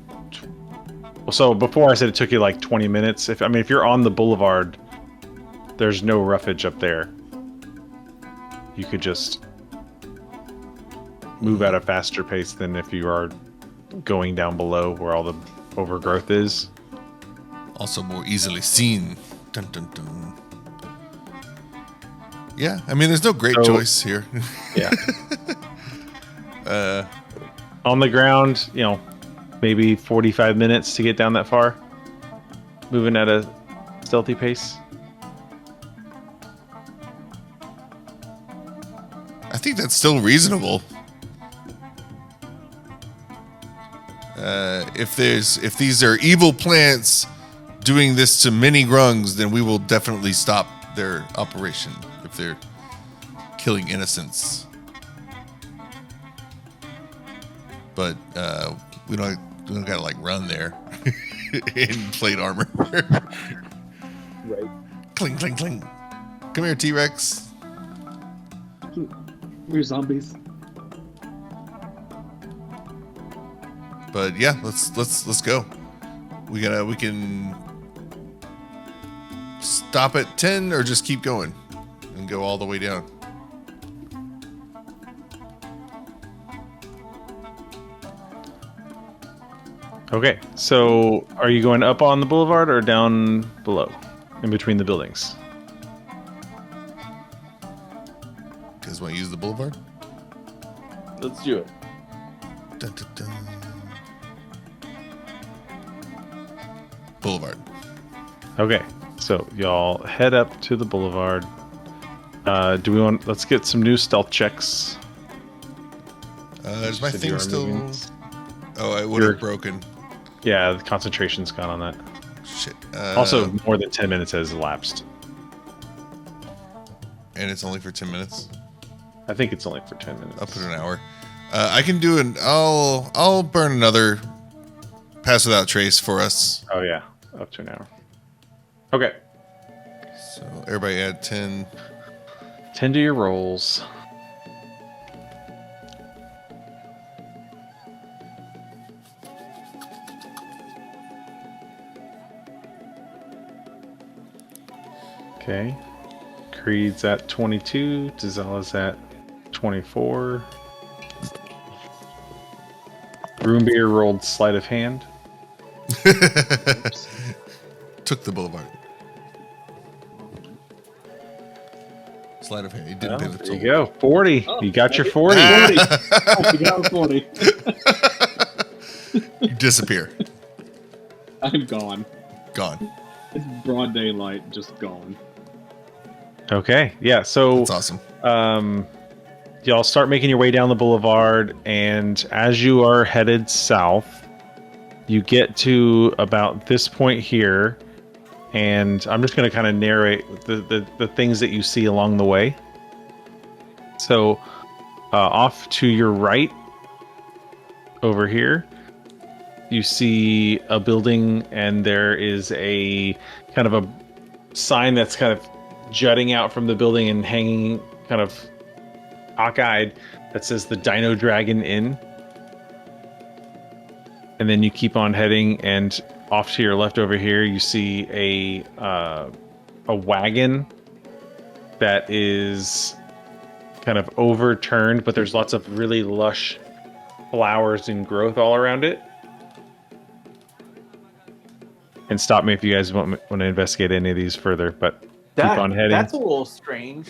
Well, so before I said it took you like 20 minutes. If you're on the boulevard, there's no roughage up there. You could just move at a faster pace than if you are going down below where all the overgrowth is. Also more easily seen. Dun, dun, dun. Yeah, I mean, there's no great choice here. Yeah. On the ground, maybe 45 minutes to get down that far. Moving at a stealthy pace. I think that's still reasonable. If these are evil plants doing this to many grungs, then we will definitely stop their operation. If they're killing innocents, but we don't gotta like run there in plate armor. Right. Cling, cling, cling. Come here, T-Rex. We're zombies. But yeah, let's go. We can stop at 10 or just keep going and go all the way down. Okay, so are you going up on the boulevard or down below, in between the buildings? You guys want to use the boulevard? Let's do it. Dun, dun, dun. Boulevard. Okay, so y'all head up to the boulevard. Let's get some new stealth checks. Is my Said thing you are still? moving. Oh, it would have broken. Yeah, the concentration's gone on that. Shit. Also, more than 10 minutes has elapsed. And it's only for 10 minutes. I think it's only for 10 minutes. I'll put an hour. I can do I'll burn another pass without trace for us. Oh yeah, up to an hour. Okay. So everybody add 10. 10 to your rolls. Okay. Creed's at 22. Dizala's at 24. Roombir rolled sleight of hand. Took the boulevard. Sleight of hand. He didn't pay the There toll. you go. 40. Oh, You got your 40. 40. Oh, we got 40. You disappear. I'm gone. Gone. It's broad daylight, just gone. Okay. Yeah. So That's awesome. y'all start making your way down the boulevard, and as you are headed south, you get to about this point here, and I'm just going to kind of narrate the things that you see along the way. So off to your right over here, you see a building, and there is a kind of a sign that's kind of jutting out from the building and hanging kind of cockeyed that says the Dino Dragon Inn. And then you keep on heading, and off to your left over here, you see a wagon that is kind of overturned, but there's lots of really lush flowers and growth all around it. And stop me if you guys want to investigate any of these further, but keep on heading. That's a little strange.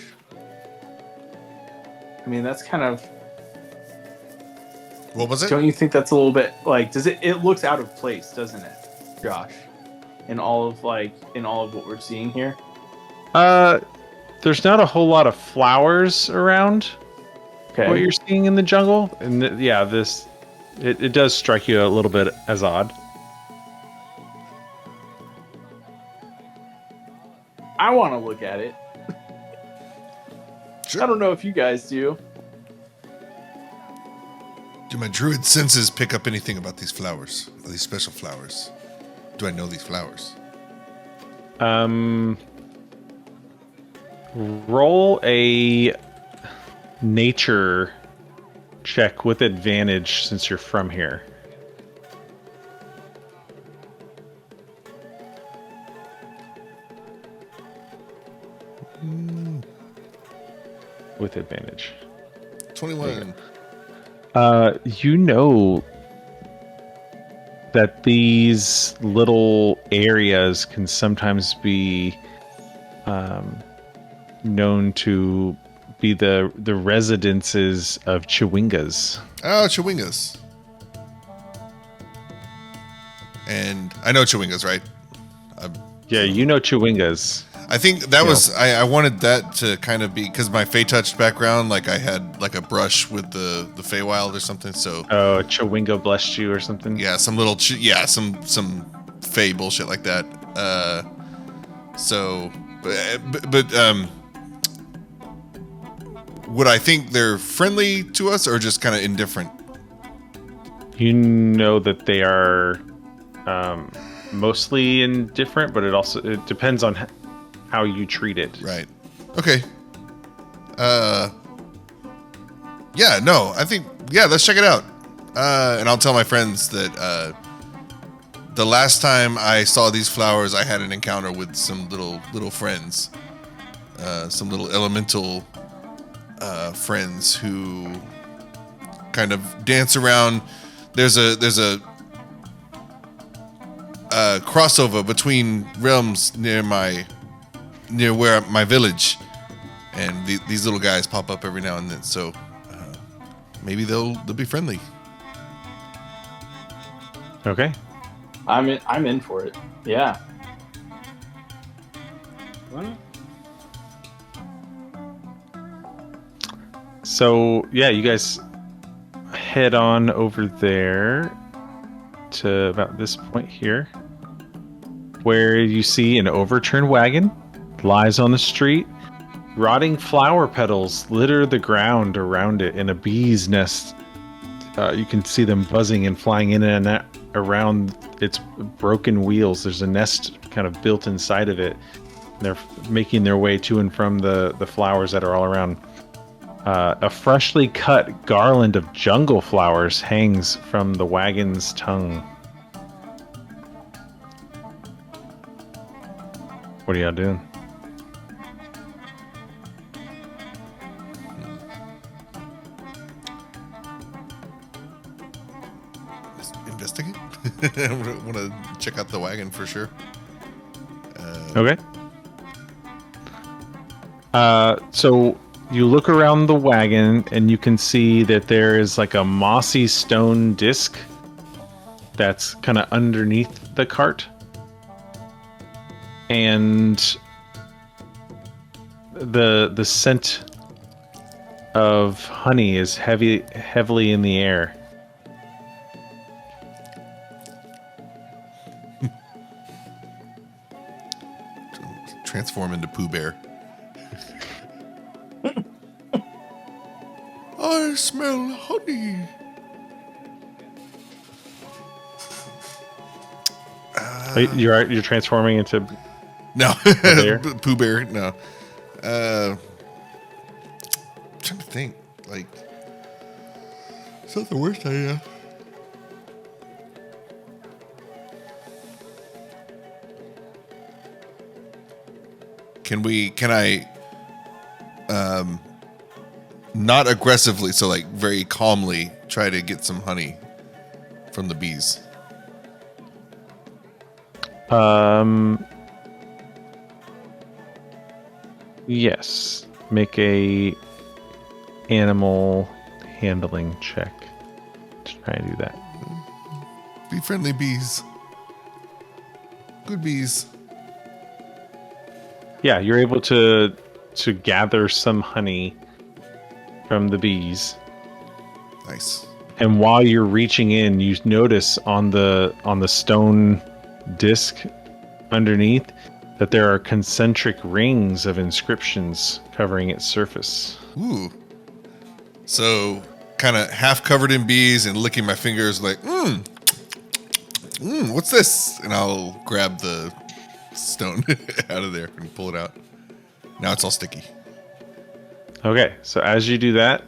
I mean, that's kind of. What was it? Don't you think that's a little bit like? Does it? It looks out of place, doesn't it, Josh? In all of what we're seeing here. There's not a whole lot of flowers around. Okay. What you're seeing in the jungle, and it does strike you a little bit as odd. I want to look at it. Sure. I don't know if you guys do. Do my druid senses pick up anything about these flowers? These special flowers? Do I know these flowers? Roll a nature check with advantage since you're from here. With advantage. 21. You know that these little areas can sometimes be known to be the residences of Chewingas. Oh, Chewingas. And I know Chewingas, right? Yeah, you know Chewingas. I think that was I wanted that to kind of be because my Fey Touch background, like I had like a brush with the Feywild or something. So Chewinga blessed you or something. yeah, some little some Fey bullshit like that. Would I think they're friendly to us or just kind of indifferent? You know that they are mostly indifferent, but it depends on how you treat it. Right. Okay. Yeah, no, I think, let's check it out. And I'll tell my friends that the last time I saw these flowers, I had an encounter with some little friends, some little elemental friends who kind of dance around. There's a crossover between realms near where my village, and these little guys pop up every now and then. So maybe they'll be friendly. Okay. I'm in for it. Yeah. Why not? So yeah, you guys head on over there to about this point here, where you see an overturned wagon lies on the street. Rotting flower petals litter the ground around it, and a bee's nest. You can see them buzzing and flying in and around its broken wheels. There's a nest kind of built inside of it. They're making their way to and from the flowers that are all around. A freshly cut garland of jungle flowers hangs from the wagon's tongue. What are y'all doing? Investigate. I want to check out the wagon for sure. Okay. So you look around the wagon and you can see that there is like a mossy stone disc that's kind of underneath the cart. And the scent of honey is heavily in the air. Transform into Pooh Bear. I smell honey. Wait, you're transforming into No, Bear? Pooh Bear. No. I'm trying to think. Like, it's not the worst idea. Can I not aggressively, so like very calmly try to get some honey from the bees? Yes. Make a animal handling check to try and do that. Be friendly, bees. Good bees. Yeah, you're able to gather some honey from the bees. Nice. And while you're reaching in, you notice on the stone disc underneath that there are concentric rings of inscriptions covering its surface. Ooh. So, kind of half covered in bees and licking my fingers like, what's this? And I'll grab stone out of there and pull it out. Now it's all sticky. Okay, so as you do that,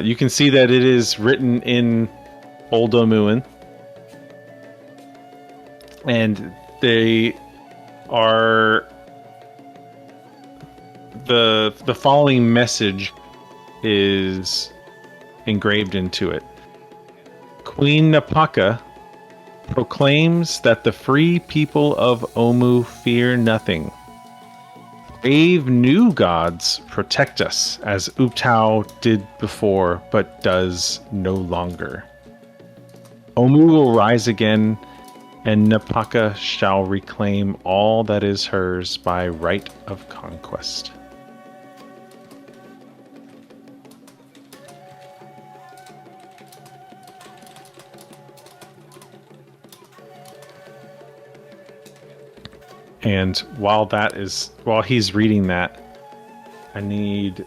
you can see that it is written in Old Omuan. And they are... The following message is engraved into it. Queen Napaka proclaims that the free people of Omu fear nothing. Brave new gods protect us, as Uptau did before, but does no longer. Omu will rise again, and Napaka shall reclaim all that is hers by right of conquest. And while he's reading that, I need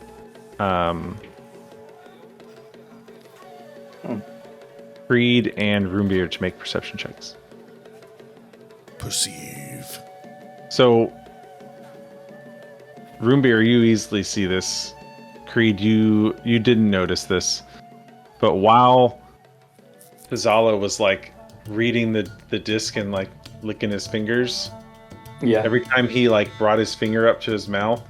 Creed and Roombir to make perception checks. Perceive. So, Roombir, you easily see this. Creed, you didn't notice this, but while Pizala was like reading the disc and like licking his fingers. Yeah. Every time he like brought his finger up to his mouth,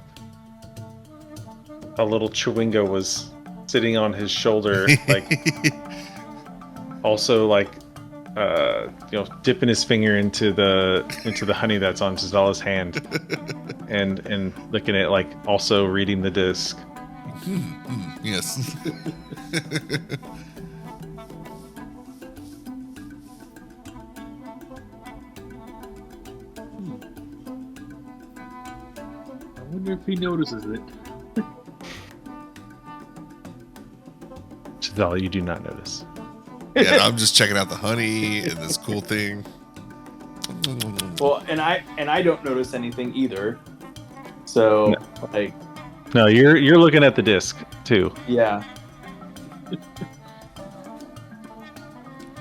a little chewinga was sitting on his shoulder, like also like dipping his finger into the honey that's on Zala's hand, and licking it, like also reading the disc. Yes. I wonder if he notices it. Zala, you do not notice. Yeah, I'm just checking out the honey and this cool thing. Well, and I don't notice anything either. So No, you're looking at the disc too. Yeah.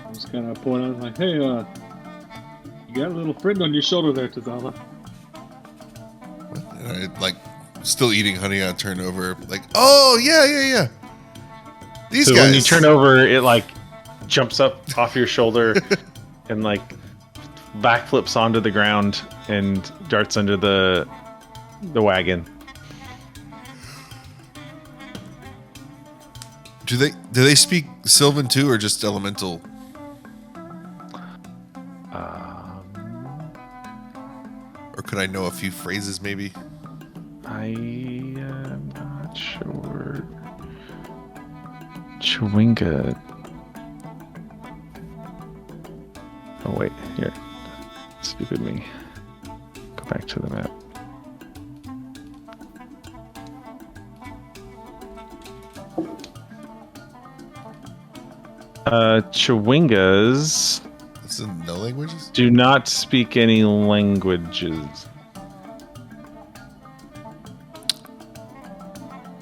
I was kind of pointing out, like, hey, you got a little friend on your shoulder there, Tazala. And I, like, still eating honey, I turn over, like, oh, yeah. These so guys. when you turn over, it like jumps up off your shoulder and like backflips onto the ground and darts under the wagon. Do they speak Sylvan too, or just Elemental? Or could I know a few phrases, maybe? I am not sure. Chewinga. Oh wait, here. Stupid me. Go back to the map. Chewingas It's in no languages? do not speak any languages.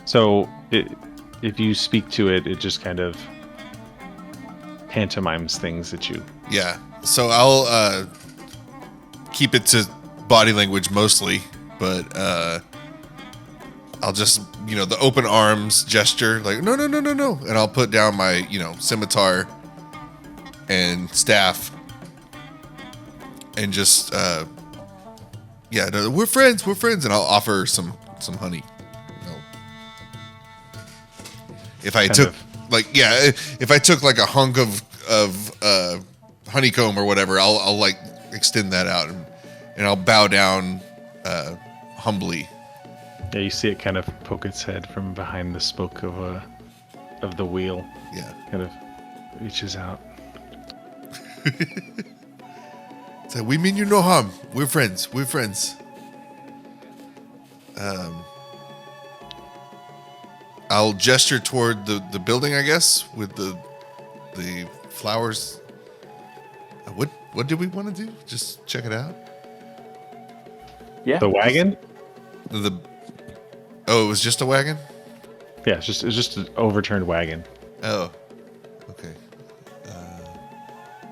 So if you speak to it, it just kind of pantomimes things at you. Yeah. So I'll keep it to body language mostly, but I'll just, the open arms gesture, like, no. And I'll put down my, scimitar and staff and just, no, we're friends. And I'll offer some honey. If I took if I took like a hunk of honeycomb or whatever, I'll like extend that out and I'll bow down humbly. Yeah, you see it kind of poke its head from behind the spoke of the wheel. Yeah. Kind of reaches out. So we mean you no harm. We're friends. I'll gesture toward the building, I guess, with the flowers. What did we want to do? Just check it out? Yeah. The wagon? It was just a wagon? Yeah, it's just an overturned wagon. Oh, okay.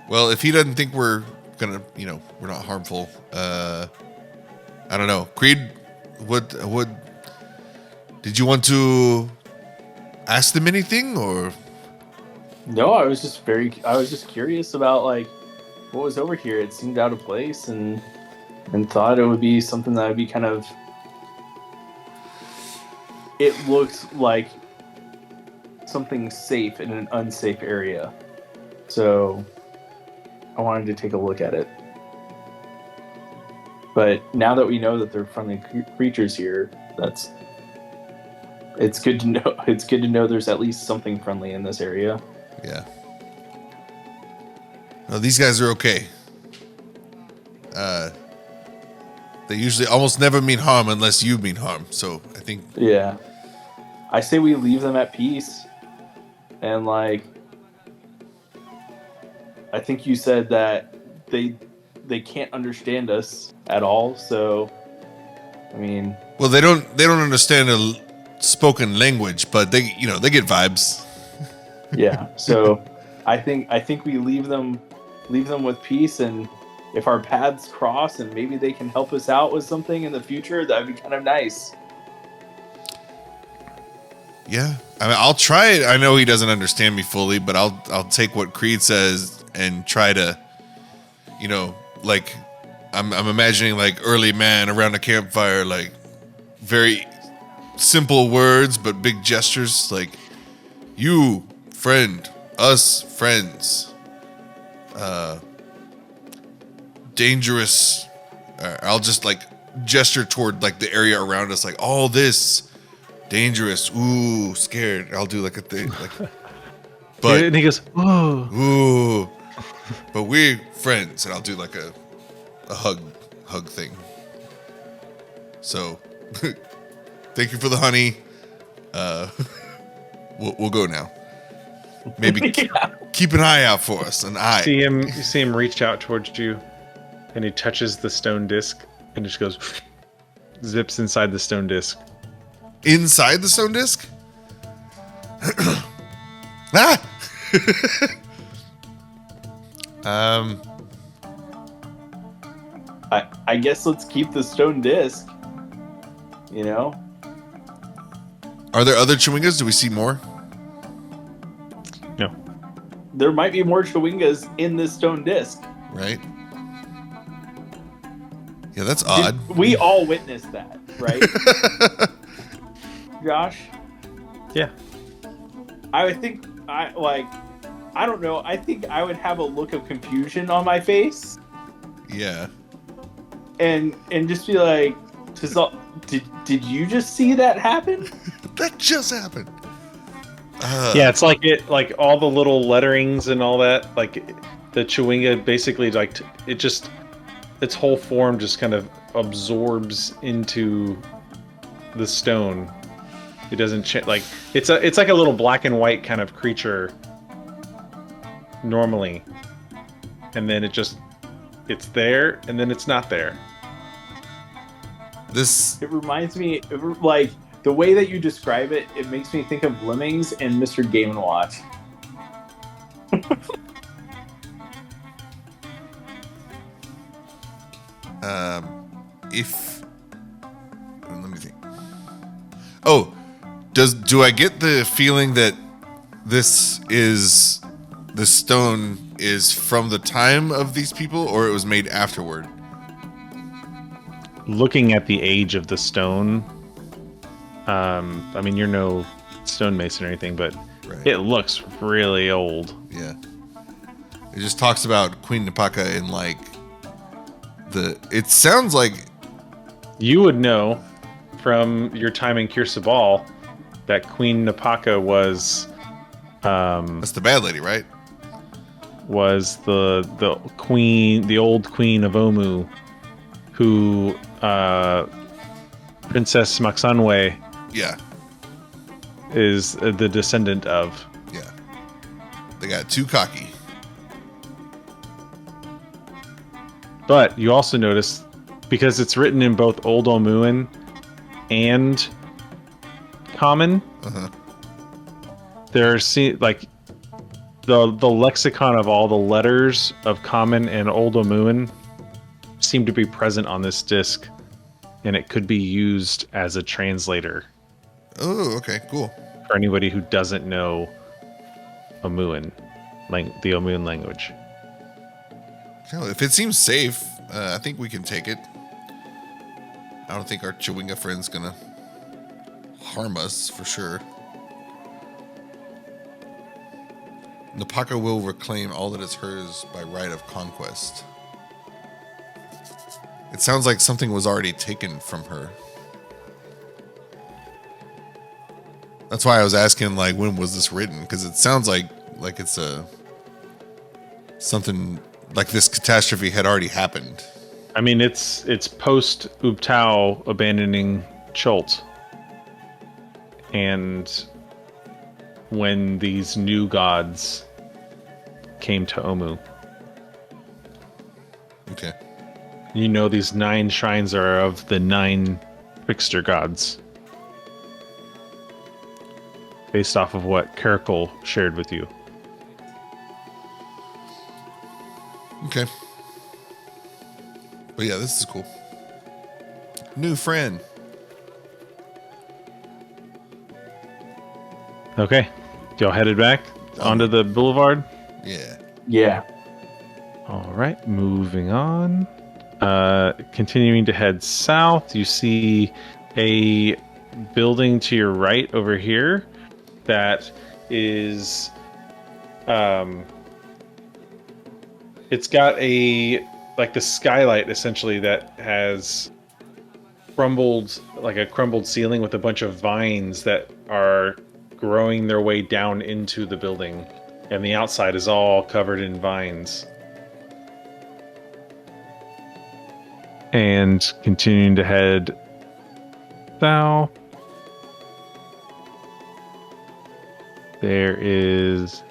Well, if he doesn't think we're gonna, we're not harmful, I don't know. Creed, what did you want to ask them anything or? No, I was just curious about like what was over here. It seemed out of place, and thought it would be something that would be kind of. It looked like something safe in an unsafe area, so I wanted to take a look at it. But now that we know that they're friendly creatures here, it's good to know. It's good to know there's at least something friendly in this area. Yeah. No, these guys are okay. They usually almost never mean harm unless you mean harm. So I think. Yeah. I say we leave them at peace. And like, I think you said that they can't understand us at all. So, I mean. Well, they don't understand a spoken language, but they get vibes. Yeah. So I think we leave them with peace, and if our paths cross and maybe they can help us out with something in the future, that'd be kind of nice. Yeah, I mean, I'll try it. I know he doesn't understand me fully, but I'll take what Creed says and try to, like, I'm imagining like early man around a campfire, like very simple words but big gestures, like you friend, us friends, dangerous. I'll just like gesture toward like the area around us, like all this. Dangerous, ooh, scared. I'll do like a thing, like. But and he goes, "Oh, ooh," but we're friends, and I'll do like a hug thing. So, thank you for the honey. We'll go now. Maybe keep an eye out for us. You see him reach out towards you, and he touches the stone disc, and just goes, zips inside the stone disc. Inside the stone disc? Ah! I guess let's keep the stone disc. Are there other Chewingas? Do we see more? No. There might be more Chewingas in this stone disc. Right? Yeah, that's odd. We all witnessed that, right? Josh? Yeah. I don't know. I think I would have a look of confusion on my face. Yeah. And just be like, did you just see that happen? That just happened. Yeah, it's like all the little letterings and all that. Like the Chewinga basically like its whole form just kind of absorbs into the stone. It doesn't like it's like a little black and white kind of creature normally, and then it's there, and then it's not there. It reminds me, like the way that you describe it. It makes me think of Lemmings and Mr. Game & Watch. Let me think. Oh. Do I get the feeling that the stone is from the time of these people, or it was made afterward? Looking at the age of the stone, I mean, you're no stonemason or anything, but right. It looks really old. Yeah. It just talks about Queen Napaka in like it sounds like you would know from your time in Kirsabal that Queen Napaka was that's the bad lady, right? Was the queen, the old queen of Omu, who Princess Maxanwe is the descendant of. Yeah. They got too cocky. But you also notice, because it's written in both Old Omuan and Common, there's like the lexicon of all the letters of Common and Old Omuan seem to be present on this disc, and it could be used as a translator Oh, okay, cool. for anybody who doesn't know Omuan, the Omuan language. Hell, if it seems safe, I think we can take it. I don't think our Chewinga friend's gonna harm us for sure. Napaka will reclaim all that is hers by right of conquest. It sounds like something was already taken from her. That's why I was asking, like, when was this written? Because it sounds like it's something like this catastrophe had already happened. I mean, it's post Ubtao abandoning Chult, and when these new gods came to Omu. Okay. You know, these 9 shrines are of the 9 trickster gods, based off of what Karakul shared with you. Okay. But yeah, this is cool. New friend. Okay, y'all headed back onto the boulevard. Yeah. Yeah. All right, moving on. Continuing to head south, you see a building to your right over here that is it's got the skylight essentially that has a crumbled ceiling with a bunch of vines that are growing their way down into the building, and the outside is all covered in vines. And continuing to head south, there is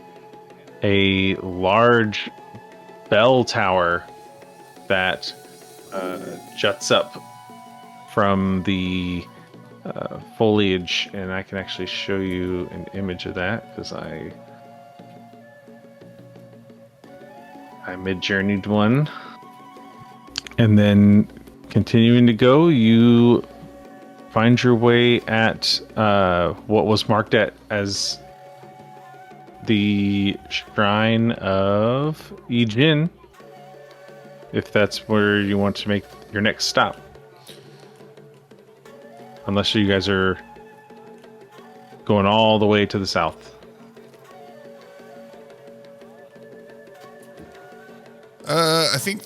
a large bell tower that juts up from the foliage, and I can actually show you an image of that because I mid-journeyed one. And then continuing to go, you find your way at what was marked as the Shrine of Ijin, if that's where you want to make your next stop. Unless you guys are going all the way to the south. I think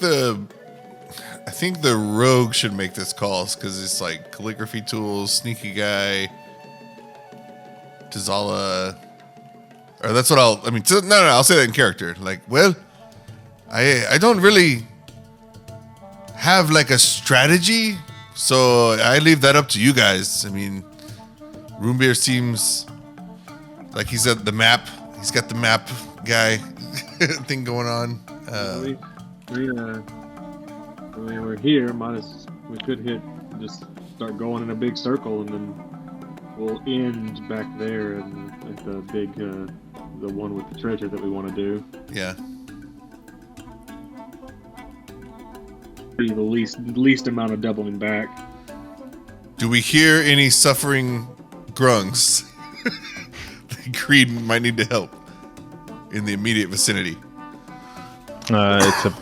the rogue should make this calls because it's like calligraphy tools, sneaky guy, Tazala. Or that's what I'll say that in character. Like, well, I don't really have like a strategy, so I leave that up to you guys. I mean, Roombir seems like he's at the map. He's got the map guy thing going on. We were here. We could just start going in a big circle, and then we'll end back there at the big, the one with the treasure that we want to do. Yeah. Be the least amount of doubling back. Do we hear any suffering grungs? Creed might need to help in the immediate vicinity. It's a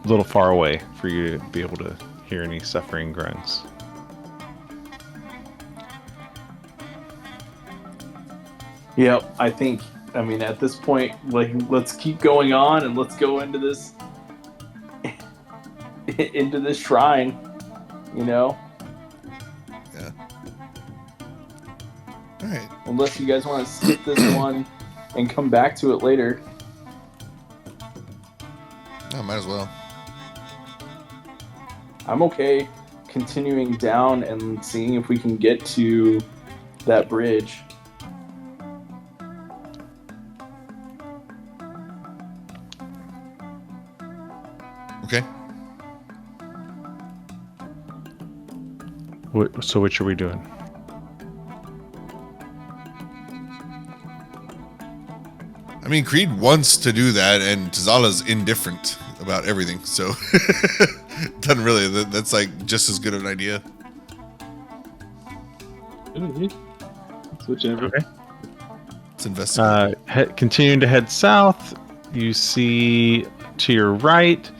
little far away for you to be able to hear any suffering grunts. Yep, I mean, at this point, like, let's keep going on and let's go into this shrine, you know? Yeah. All right. Unless you guys want to skip this one and come back to it later. No, might as well. I'm okay continuing down and seeing if we can get to that bridge. Okay. So which are we doing? I mean, Creed wants to do that, and Tazala's indifferent about everything, so... Doesn't really. That's like just as good of an idea. It's whichever. Okay. Let's investigate. Continuing to head south, you see to your right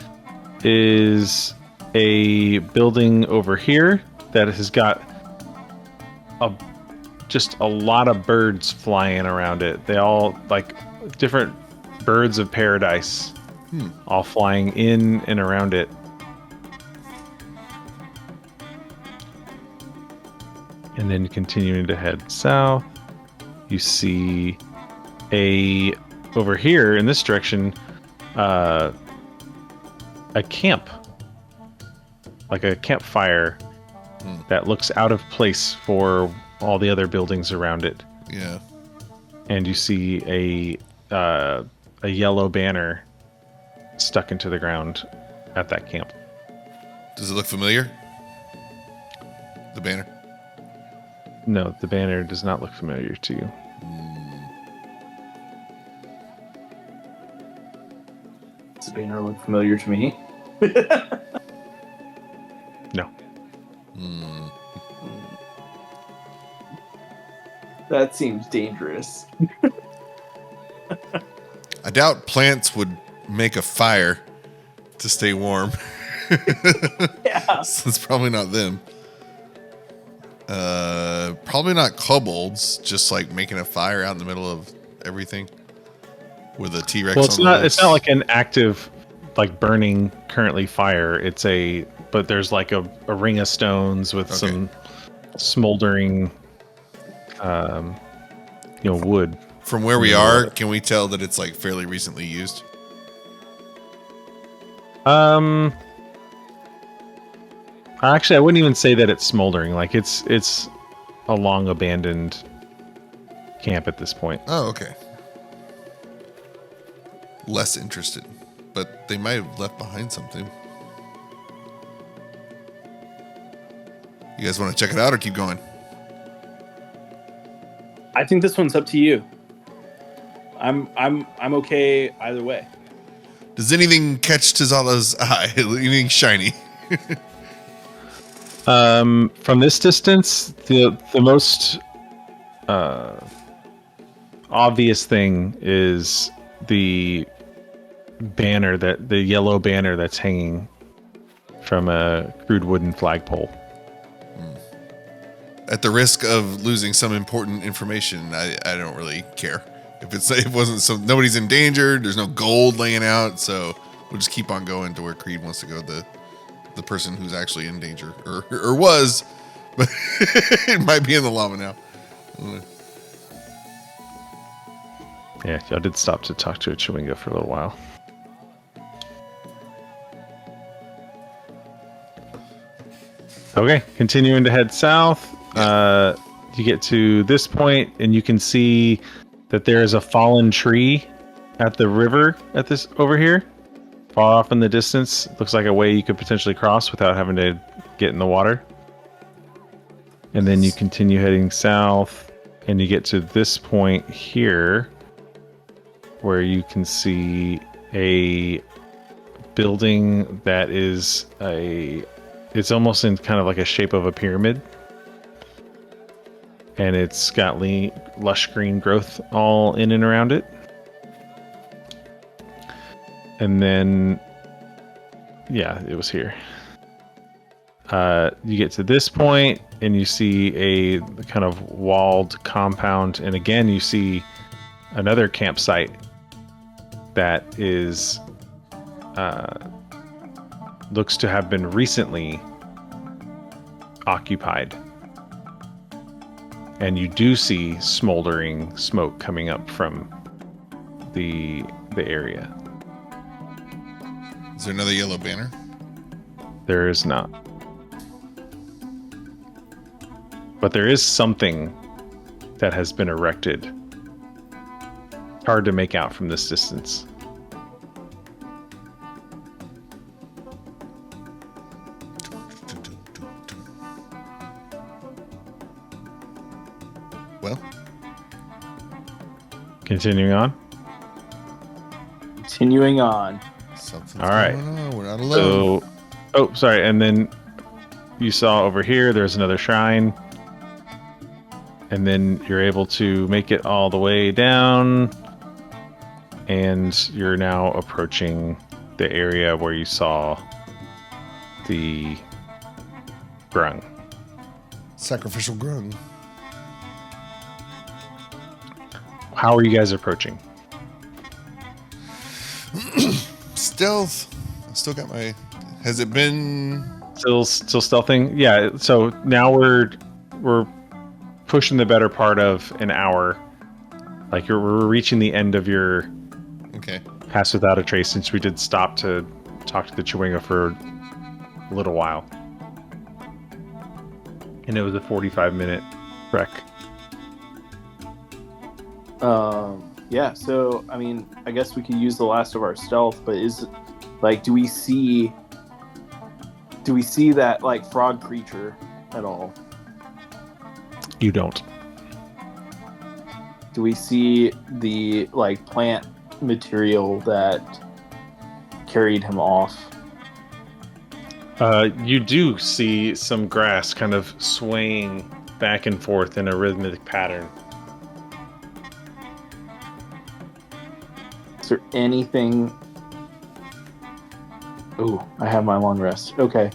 is a building over here that has got just a lot of birds flying around it. They all like different birds of paradise, all flying in and around it. And then continuing to head south, you see over here in this direction, a camp, like a campfire that looks out of place for all the other buildings around it. Yeah. And you see a yellow banner stuck into the ground at that camp. Does it look familiar? The banner? No, the banner does not look familiar to you. Does the banner look familiar to me? No. That seems dangerous. I doubt plants would make a fire to stay warm. Yeah. So it's probably not them. Probably not kobolds, just like making a fire out in the middle of everything with a T-Rex. Well, it's not like an active, like burning currently fire. But there's like a ring of stones with some smoldering, wood. From where we are, can we tell that it's like fairly recently used? Actually, I wouldn't even say that it's smoldering. Like it's a long abandoned camp at this point. Oh, okay. Less interested, but they might have left behind something. You guys want to check it out or keep going? I think this one's up to you. I'm okay either way. Does anything catch Tizala's eye? Anything shiny? From this distance, the most obvious thing is the yellow banner that's hanging from a crude wooden flagpole. At the risk of losing some important information, I don't really care. Nobody's endangered, there's no gold laying out, so we'll just keep on going to where Creed wants to go. The person who's actually in danger, or was, but it might be in the llama now. Yeah, y'all did stop to talk to a Chewinga for a little while. Okay, continuing to head south. You get to this point, and you can see that there is a fallen tree at the river over here. Far off in the distance. Looks like a way you could potentially cross without having to get in the water. And then you continue heading south, and you get to this point here, where you can see a building that is it's almost in kind of like a shape of a pyramid. And it's got lush green growth all in and around it. And then, yeah, it was here. You get to this point, and you see a kind of walled compound. And again, you see another campsite that is looks to have been recently occupied. And you do see smoldering smoke coming up from the area. Is there another yellow banner? There is not. But there is something that has been erected. Hard to make out from this distance. Well, continuing on. Continuing on. something's All right. going on. We're not alone. So Oh, sorry. And then you saw over here, there's another shrine. And then you're able to make it all the way down. And you're now approaching the area where you saw the grung. Sacrificial grung. How are you guys approaching? Stealth. I still got my. Has it been? Still stealthing? Yeah. So now we're pushing the better part of an hour. Like we're reaching the end of your Okay. pass without a trace, since we did stop to talk to the Chewinga for a little while, and it was a 45-minute trek. Yeah, so I mean, I guess we could use the last of our stealth, but do we see that like frog creature at all? You don't. Do we see the like plant material that carried him off? You do see some grass kind of swaying back and forth in a rhythmic pattern. Is there anything? Oh, I have my long rest. Okay.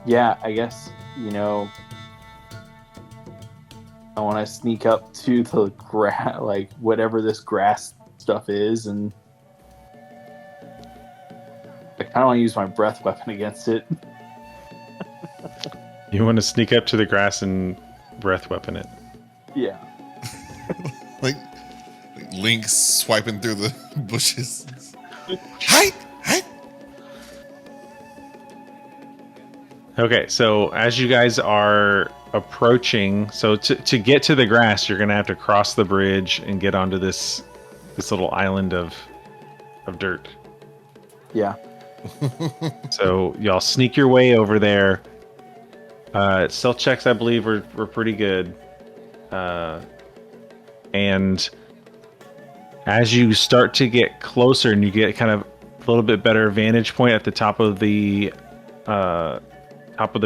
Yeah, I guess, I want to sneak up to the grass, like whatever this grass stuff is, and I kind of want to use my breath weapon against it. You want to sneak up to the grass and breath weapon it. Yeah. like Link swiping through the bushes. Hi! Okay, so as you guys are approaching, so to get to the grass, you're gonna have to cross the bridge and get onto this little island of dirt. Yeah. So y'all sneak your way over there. Stealth checks, I believe, were pretty good. And as you start to get closer and you get kind of a little bit better vantage point at the top of the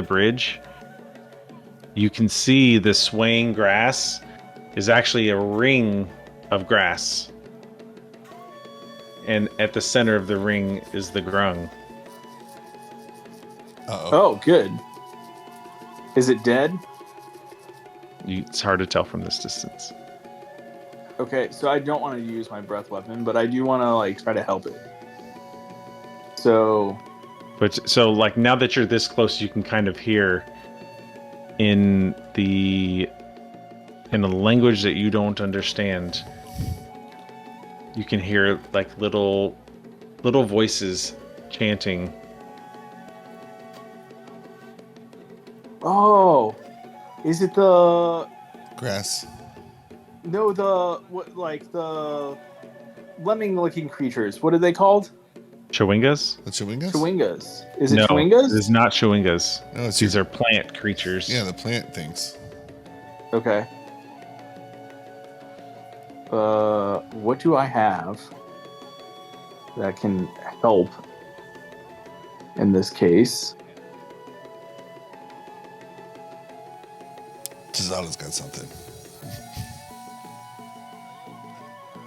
bridge, you can see the swaying grass is actually a ring of grass. And at the center of the ring is the grung. Uh-oh. Oh, good. Is it dead? It's hard to tell from this distance. Okay, so I don't want to use my breath weapon, but I do want to like try to help it. So like now that you're this close, you can kind of hear in a language that you don't understand. You can hear like little voices chanting. Oh, is it the Grass. no the lemming-looking creatures? What are they called? Chewingas? The Chewingas? Chewingas. Is it No, Chewingas? it is not Chewingas. No, it's These are plant creatures. Yeah, the plant things. Okay. What do I have that can help in this case? Tazala's got something.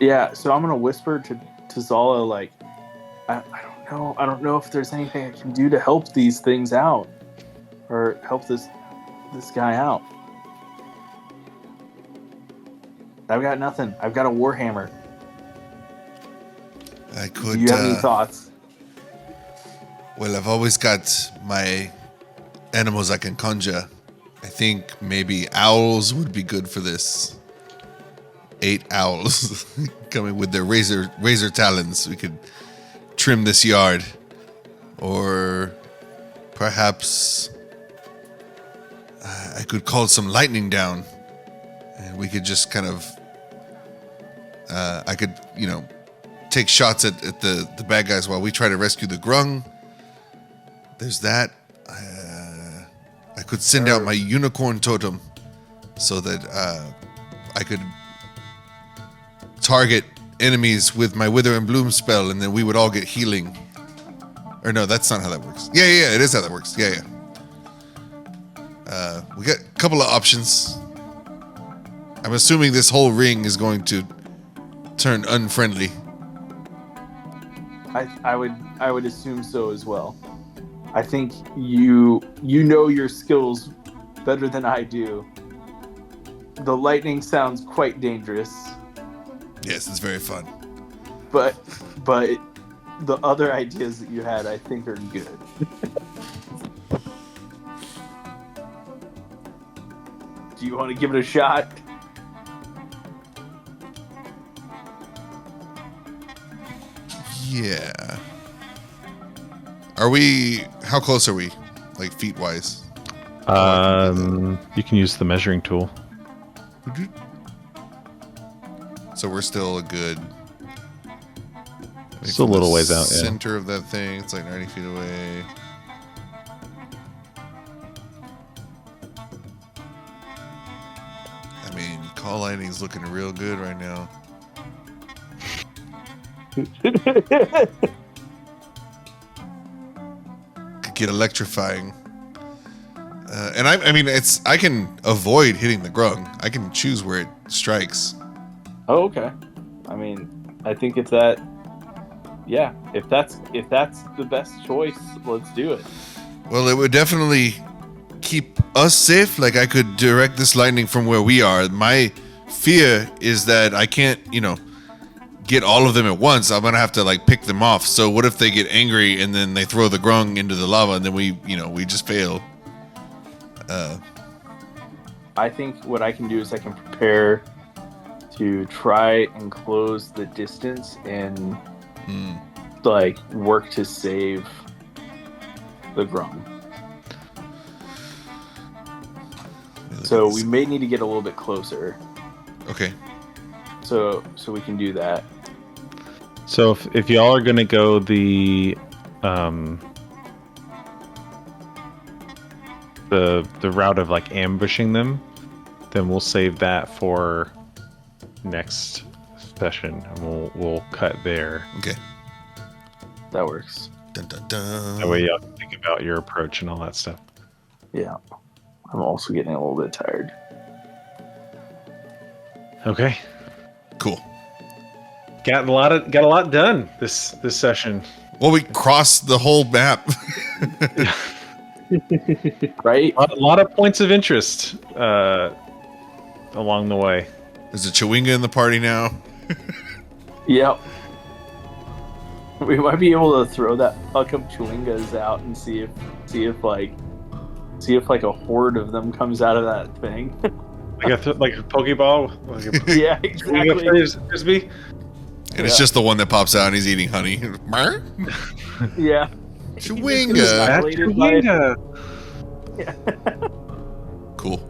Yeah, so I'm gonna whisper to Zala, like, I don't know. I don't know if there's anything I can do to help these things out, or help this guy out. I've got nothing. I've got a warhammer. I could. Do you have any thoughts? Well, I've always got my animals I can conjure. I think maybe owls would be good for this. 8 owls coming with their razor talons. We could trim this yard. Or perhaps I could call some lightning down. And we could just kind of... I could, take shots at the bad guys while we try to rescue the grung. There's that. I could send out my unicorn totem so that I could target enemies with my Wither and Bloom spell, and then we would all get healing. Or no, that's not how that works. Yeah, it is how that works. Yeah. We got a couple of options. I'm assuming this whole ring is going to turn unfriendly. I would assume so as well. I think you know your skills better than I do. The lightning sounds quite dangerous. Yes, it's very fun. But the other ideas that you had, I think, are good. Do you want to give it a shot? Yeah. How close are we? Like feet wise? You can use the measuring tool. So we're still a good... It's a little ways out, yeah. Center of that thing, it's like 90 feet away. I mean, call lightning's looking real good right now. Could get electrifying. And I mean, I can avoid hitting the grung. I can choose where it strikes. Oh, okay. I mean, I think if that's the best choice, let's do it. Well, it would definitely keep us safe. Like, I could direct this lightning from where we are. My fear is that I can't, get all of them at once. I'm gonna have to like pick them off. So what if they get angry and then they throw the grung into the lava and then we just fail? I think what I can do is I can prepare to try and close the distance and like work to save the grung. So we may need to get a little bit closer. Okay. So we can do that. So if y'all are gonna go the route of like ambushing them, then we'll save that for next session, and we'll cut there. Okay. That works. Dun, dun, dun. That way y'all can think about your approach and all that stuff. Yeah. I'm also getting a little bit tired. Okay. Cool. Got a lot done this session. Well, we crossed the whole map. Right? A lot of points of interest along the way. There's a Chewinga in the party now. Yep. We might be able to throw that puck of Chewingas out and see if like a horde of them comes out of that thing. like a Pokeball. Like a Yeah, exactly. Frisbee. And it's just the one that pops out and he's eating honey. Yeah. Chewinga. Chewinga. Yeah. Cool.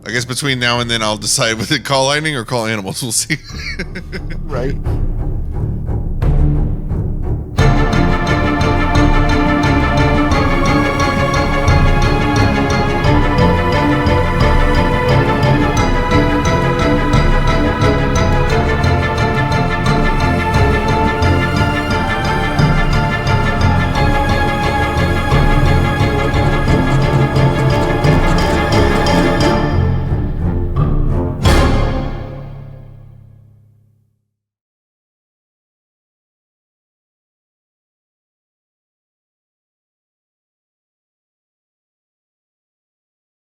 I guess between now and then I'll decide whether to call lightning or call animals. We'll see. Right.